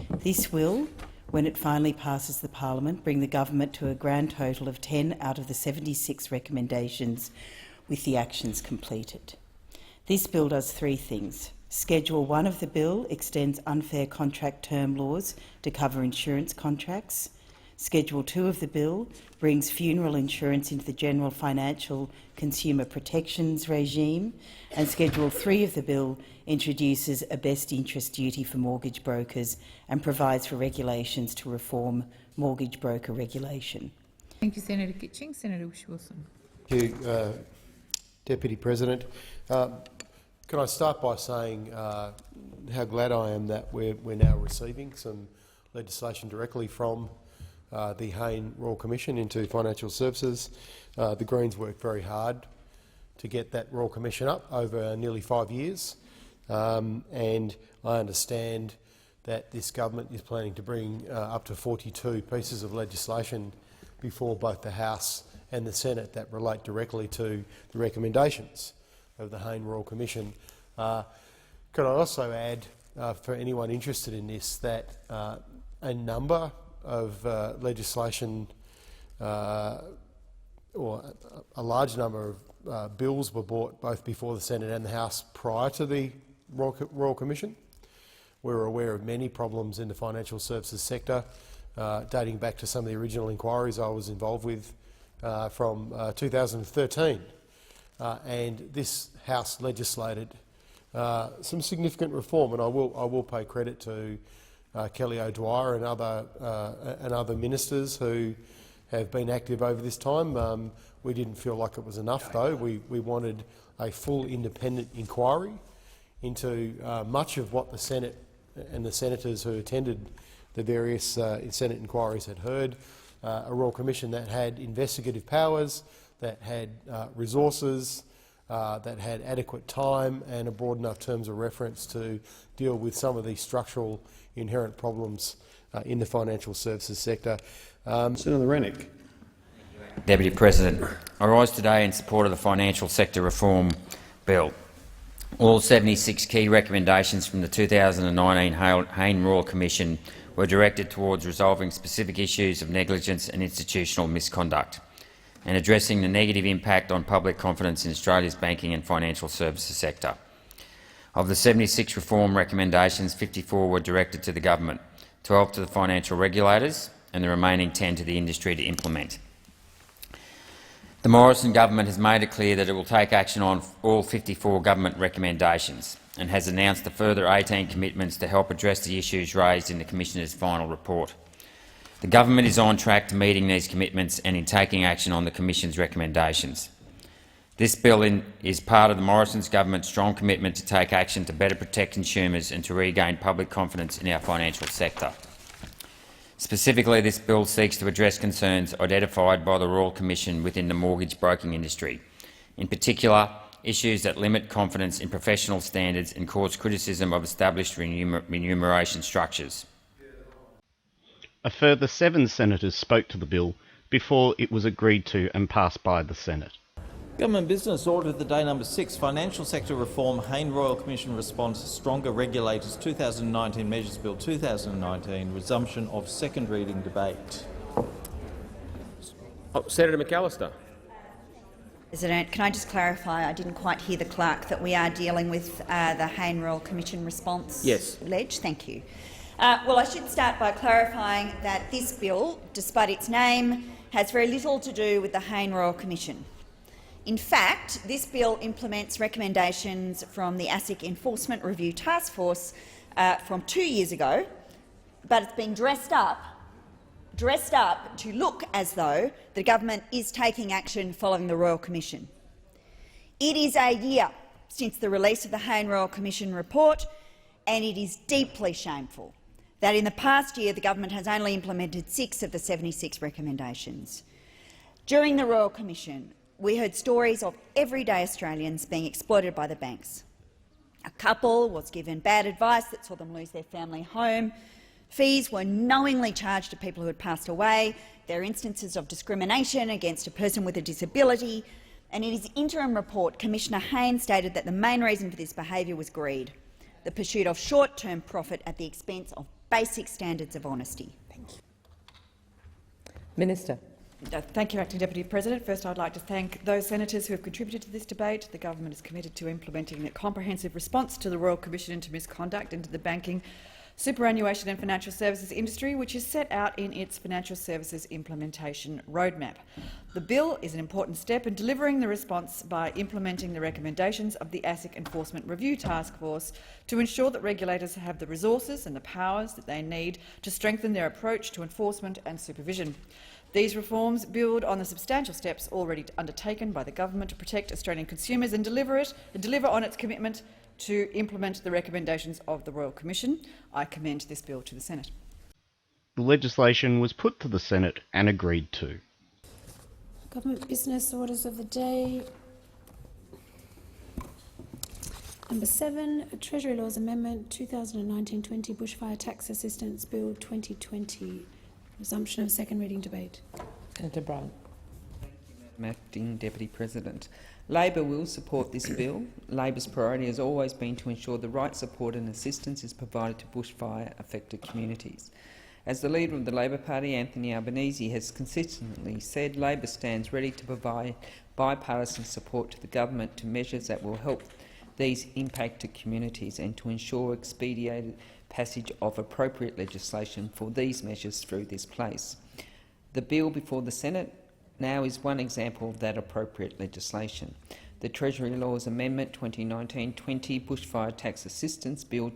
This will, when it finally passes the Parliament, bring the government to a grand total of 10 out of the 76 recommendations, with the actions completed. This bill does 3 things. Schedule 1 of the bill extends unfair contract term laws to cover insurance contracts. Schedule 2 of the bill brings funeral insurance into the general financial consumer protections regime, and Schedule 3 of the bill introduces a best interest duty for mortgage brokers and provides for regulations to reform mortgage broker regulation. Thank you, Senator Kitching. Senator Wilson. Thank you, Deputy President. Can I start by saying how glad I am that we're now receiving some legislation directly from the Hayne Royal Commission into financial services. The Greens worked very hard to get that Royal Commission up over nearly 5 years, and I understand that this government is planning to bring up to 42 pieces of legislation before both the House and the Senate that relate directly to the recommendations of the Hayne Royal Commission. Could I also add, for anyone interested in this, that a number of legislation, or a large number of bills were brought both before the Senate and the House prior to the Royal Commission. We're aware of many problems in the financial services sector, dating back to some of the original inquiries I was involved with from 2013. And this House legislated some significant reform, and I will pay credit to Kelly O'Dwyer and other ministers who have been active over this time. We didn't feel like it was enough, though. We wanted a full independent inquiry into much of what the Senate and the senators who attended the various Senate inquiries had heard. A Royal Commission that had investigative powers, that had resources, that had adequate time and a broad enough terms of reference to deal with some of these structural inherent problems in the financial services sector. Senator Rennick. Deputy President, I rise today in support of the Financial Sector Reform Bill. All 76 key recommendations from the 2019 Hayne Royal Commission were directed towards resolving specific issues of negligence and institutional misconduct, and addressing the negative impact on public confidence in Australia's banking and financial services sector. Of the 76 reform recommendations, 54 were directed to the government, 12 to the financial regulators, and the remaining 10 to the industry to implement. The Morrison government has made it clear that it will take action on all 54 government recommendations and has announced a further 18 commitments to help address the issues raised in the Commissioner's final report. The government is on track to meeting these commitments and in taking action on the Commission's recommendations. This bill is part of the Morrison's government's strong commitment to take action to better protect consumers and to regain public confidence in our financial sector. Specifically, this bill seeks to address concerns identified by the Royal Commission within the mortgage broking industry, in particular issues that limit confidence in professional standards and cause criticism of established remuneration structures. A further 7 senators spoke to the bill before it was agreed to and passed by the Senate. Government Business Order of the Day number 6, Financial Sector Reform, Hayne Royal Commission Response, Stronger Regulators 2019 Measures Bill 2019, resumption of second reading debate. Senator McAllister. President, can I just clarify, I didn't quite hear the clerk, that we are dealing with the Hayne Royal Commission response? Yes. Ledge, thank you. Well, I should start by clarifying that this bill, despite its name, has very little to do with the Hayne Royal Commission. In fact, this bill implements recommendations from the ASIC Enforcement Review Task Force from 2 years ago, but it's been dressed up to look as though the government is taking action following the Royal Commission. It is a year since the release of the Hayne Royal Commission report, and it is deeply shameful that in the past year the government has only implemented 6 of the 76 recommendations. During the Royal Commission, we heard stories of everyday Australians being exploited by the banks. A couple was given bad advice that saw them lose their family home. Fees were knowingly charged to people who had passed away. There are instances of discrimination against a person with a disability. And in his interim report, Commissioner Hayne stated that the main reason for this behaviour was greed, the pursuit of short-term profit at the expense of basic standards of honesty. Thank you. Minister. Thank you, Acting Deputy President. First, I'd like to thank those senators who have contributed to this debate. The government is committed to implementing a comprehensive response to the Royal Commission into misconduct into the banking, superannuation and financial services industry, which is set out in its Financial Services Implementation Roadmap. The bill is an important step in delivering the response by implementing the recommendations of the ASIC Enforcement Review Task Force to ensure that regulators have the resources and the powers that they need to strengthen their approach to enforcement and supervision. These reforms build on the substantial steps already undertaken by the government to protect Australian consumers and deliver on its commitment to implement the recommendations of the Royal Commission. I commend this bill to the Senate. The legislation was put to the Senate and agreed to. Government business orders of the day. Number 7, Treasury Laws Amendment 2019-20 Bushfire Tax Assistance Bill 2020. Resumption of second reading debate. Senator Brown. Acting Deputy President. Labor will support this bill. Labor's priority has always been to ensure the right support and assistance is provided to bushfire-affected communities. As the leader of the Labor Party, Anthony Albanese, has consistently said, Labor stands ready to provide bipartisan support to the government to measures that will help these impacted communities and to ensure expedited passage of appropriate legislation for these measures through this place. The bill before the Senate now is one example of that appropriate legislation. The Treasury Laws Amendment 2019-20 Bushfire Tax Assistance Bill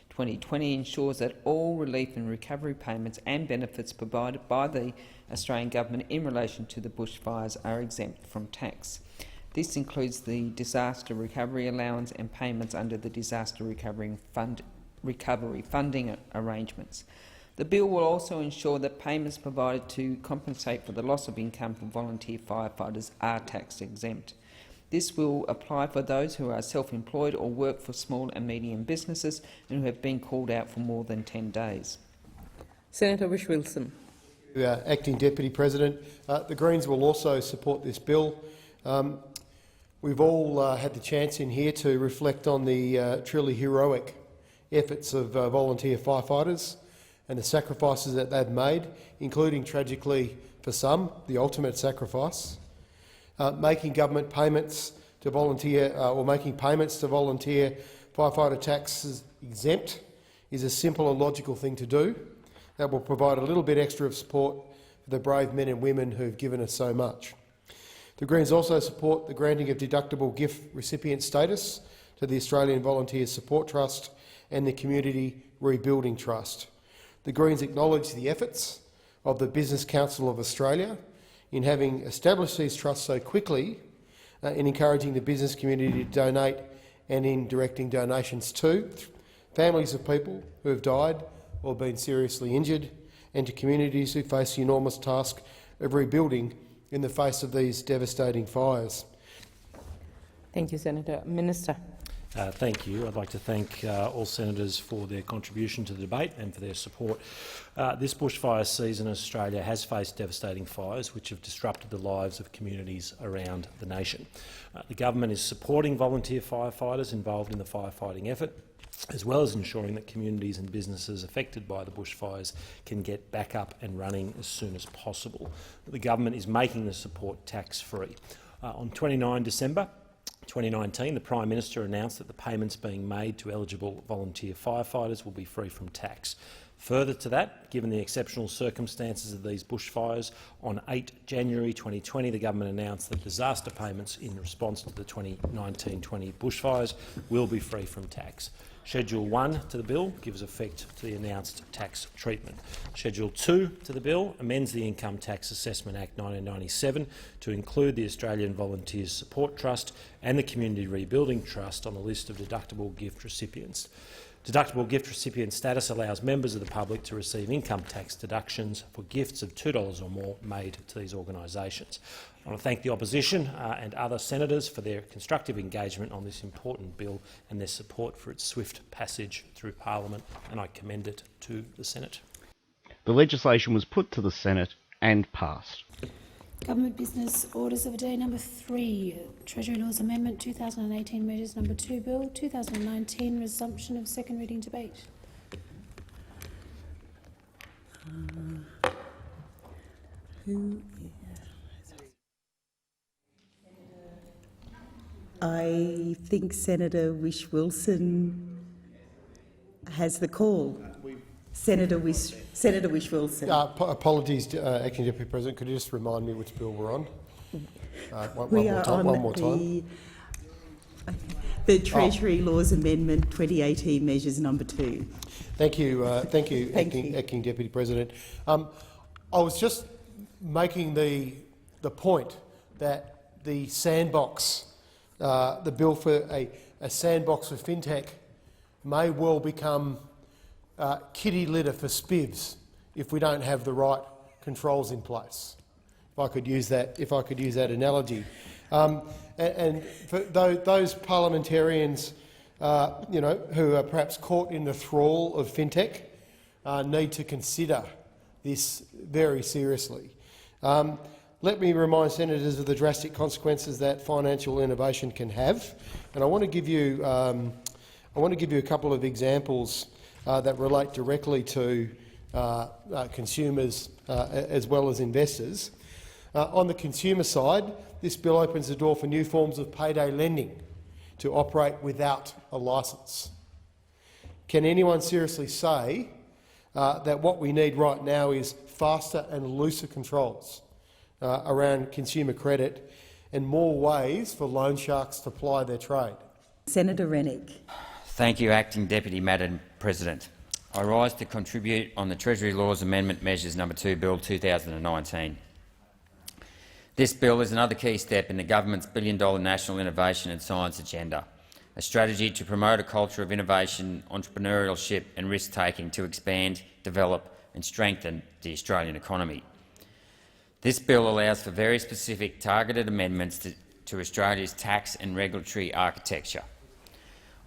2020 ensures that all relief and recovery payments and benefits provided by the Australian Government in relation to the bushfires are exempt from tax. This includes the Disaster Recovery Allowance and payments under the Disaster Recovery Funding Arrangements. The bill will also ensure that payments provided to compensate for the loss of income for volunteer firefighters are tax exempt. This will apply for those who are self-employed or work for small and medium businesses and who have been called out for more than 10 days. Senator Whish-Wilson. Acting Deputy President, the Greens will also support this bill. We've all had the chance in here to reflect on the truly heroic efforts of volunteer firefighters and the sacrifices that they've made, including, tragically for some, the ultimate sacrifice. Making government payments to volunteer making payments to volunteer firefighter taxes exempt is a simple and logical thing to do that will provide a little bit extra of support for the brave men and women who've given us so much. The Greens also support the granting of deductible gift recipient status to the Australian Volunteer Support Trust and the Community Rebuilding Trust. The Greens acknowledge the efforts of the Business Council of Australia in having established these trusts so quickly, in encouraging the business community to donate and in directing donations to families of people who have died or been seriously injured, and to communities who face the enormous task of rebuilding in the face of these devastating fires. Thank you, Senator. Minister. Thank you. I'd like to thank all senators for their contribution to the debate and for their support. This bushfire season in Australia has faced devastating fires which have disrupted the lives of communities around the nation. The government is supporting volunteer firefighters involved in the firefighting effort, as well as ensuring that communities and businesses affected by the bushfires can get back up and running as soon as possible. The government is making the support tax-free. On 29 December 2019, the Prime Minister announced that the payments being made to eligible volunteer firefighters will be free from tax. Further to that, given the exceptional circumstances of these bushfires, on 8 January 2020 the government announced that disaster payments in response to the 2019-20 bushfires will be free from tax. Schedule 1 to the bill gives effect to the announced tax treatment. Schedule 2 to the bill amends the Income Tax Assessment Act 1997 to include the Australian Volunteers Support Trust and the Community Rebuilding Trust on the list of deductible gift recipients. Deductible gift recipient status allows members of the public to receive income tax deductions for gifts of $2 or more made to these organisations. I want to thank the opposition and other senators for their constructive engagement on this important bill and their support for its swift passage through Parliament, and I commend it to the Senate. The legislation was put to the Senate and passed. Government Business Orders of the Day number 3, Treasury Laws Amendment 2018 Measures number 2 Bill 2019, resumption of second reading debate. I think Senator Whish-Wilson has the call. Senator Whish-Wilson. Apologies, Acting Deputy President. Could you just remind me which bill we're on? One more time. The Treasury Laws Amendment 2018 Measures number 2. Thank you, Acting Deputy President. I was just making the point that the sandbox, the bill for a sandbox for fintech, may well become kitty litter for spivs if we don't have the right controls in place. If I could use that analogy, and for those parliamentarians, who are perhaps caught in the thrall of fintech, need to consider this very seriously. Let me remind senators of the drastic consequences that financial innovation can have, and I want to give you a couple of examples that relate directly to consumers as well as investors. On the consumer side, this bill opens the door for new forms of payday lending to operate without a licence. Can anyone seriously say that what we need right now is faster and looser controls around consumer credit and more ways for loan sharks to ply their trade? Senator Rennick. Thank you, Acting Deputy Madam President. I rise to contribute on the Treasury Laws Amendment Measures number 2 Bill 2019. This bill is another key step in the government's $1 billion national innovation and science agenda, a strategy to promote a culture of innovation, entrepreneurship and risk-taking to expand, develop and strengthen the Australian economy. This bill allows for very specific targeted amendments to Australia's tax and regulatory architecture.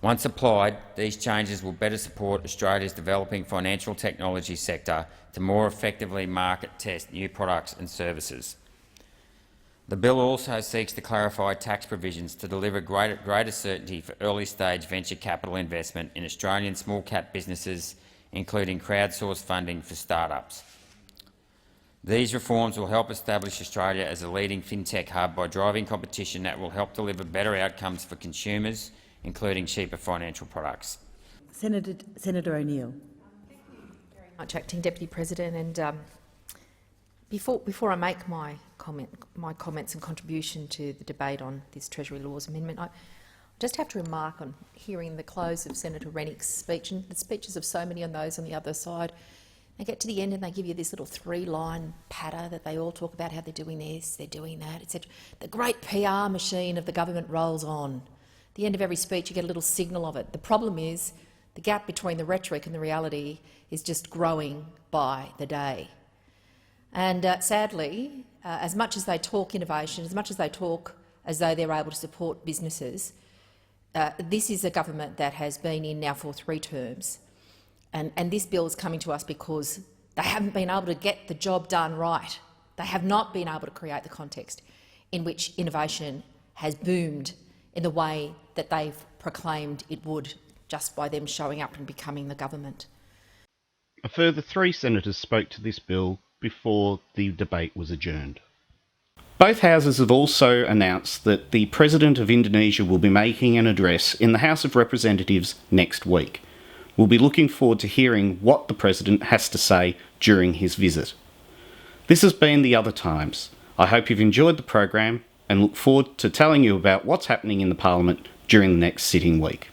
Once applied, these changes will better support Australia's developing financial technology sector to more effectively market test new products and services. The bill also seeks to clarify tax provisions to deliver greater certainty for early-stage venture capital investment in Australian small-cap businesses, including crowdsourced funding for start-ups. These reforms will help establish Australia as a leading fintech hub by driving competition that will help deliver better outcomes for consumers, including cheaper financial products. Senator O'Neill. Thank you very much, Acting Deputy President. And before I make my comments and contribution to the debate on this Treasury Laws Amendment, I just have to remark on hearing the close of Senator Rennick's speech and the speeches of so many of those on the other side. They get to the end and they give you this little 3-line patter that they all talk about how they're doing this, they're doing that, etc. The great PR machine of the government rolls on. At the end of every speech you get a little signal of it. The problem is the gap between the rhetoric and the reality is just growing by the day. And sadly, as much as they talk innovation, as much as they talk as though they're able to support businesses, this is a government that has been in now for 3 terms. And this bill is coming to us because they haven't been able to get the job done right. They have not been able to create the context in which innovation has boomed in the way that they've proclaimed it would just by them showing up and becoming the government. A further 3 senators spoke to this bill before the debate was adjourned. Both houses have also announced that the President of Indonesia will be making an address in the House of Representatives next week. We'll be looking forward to hearing what the President has to say during his visit. This has been The Other Times. I hope you've enjoyed the program and look forward to telling you about what's happening in the Parliament during the next sitting week.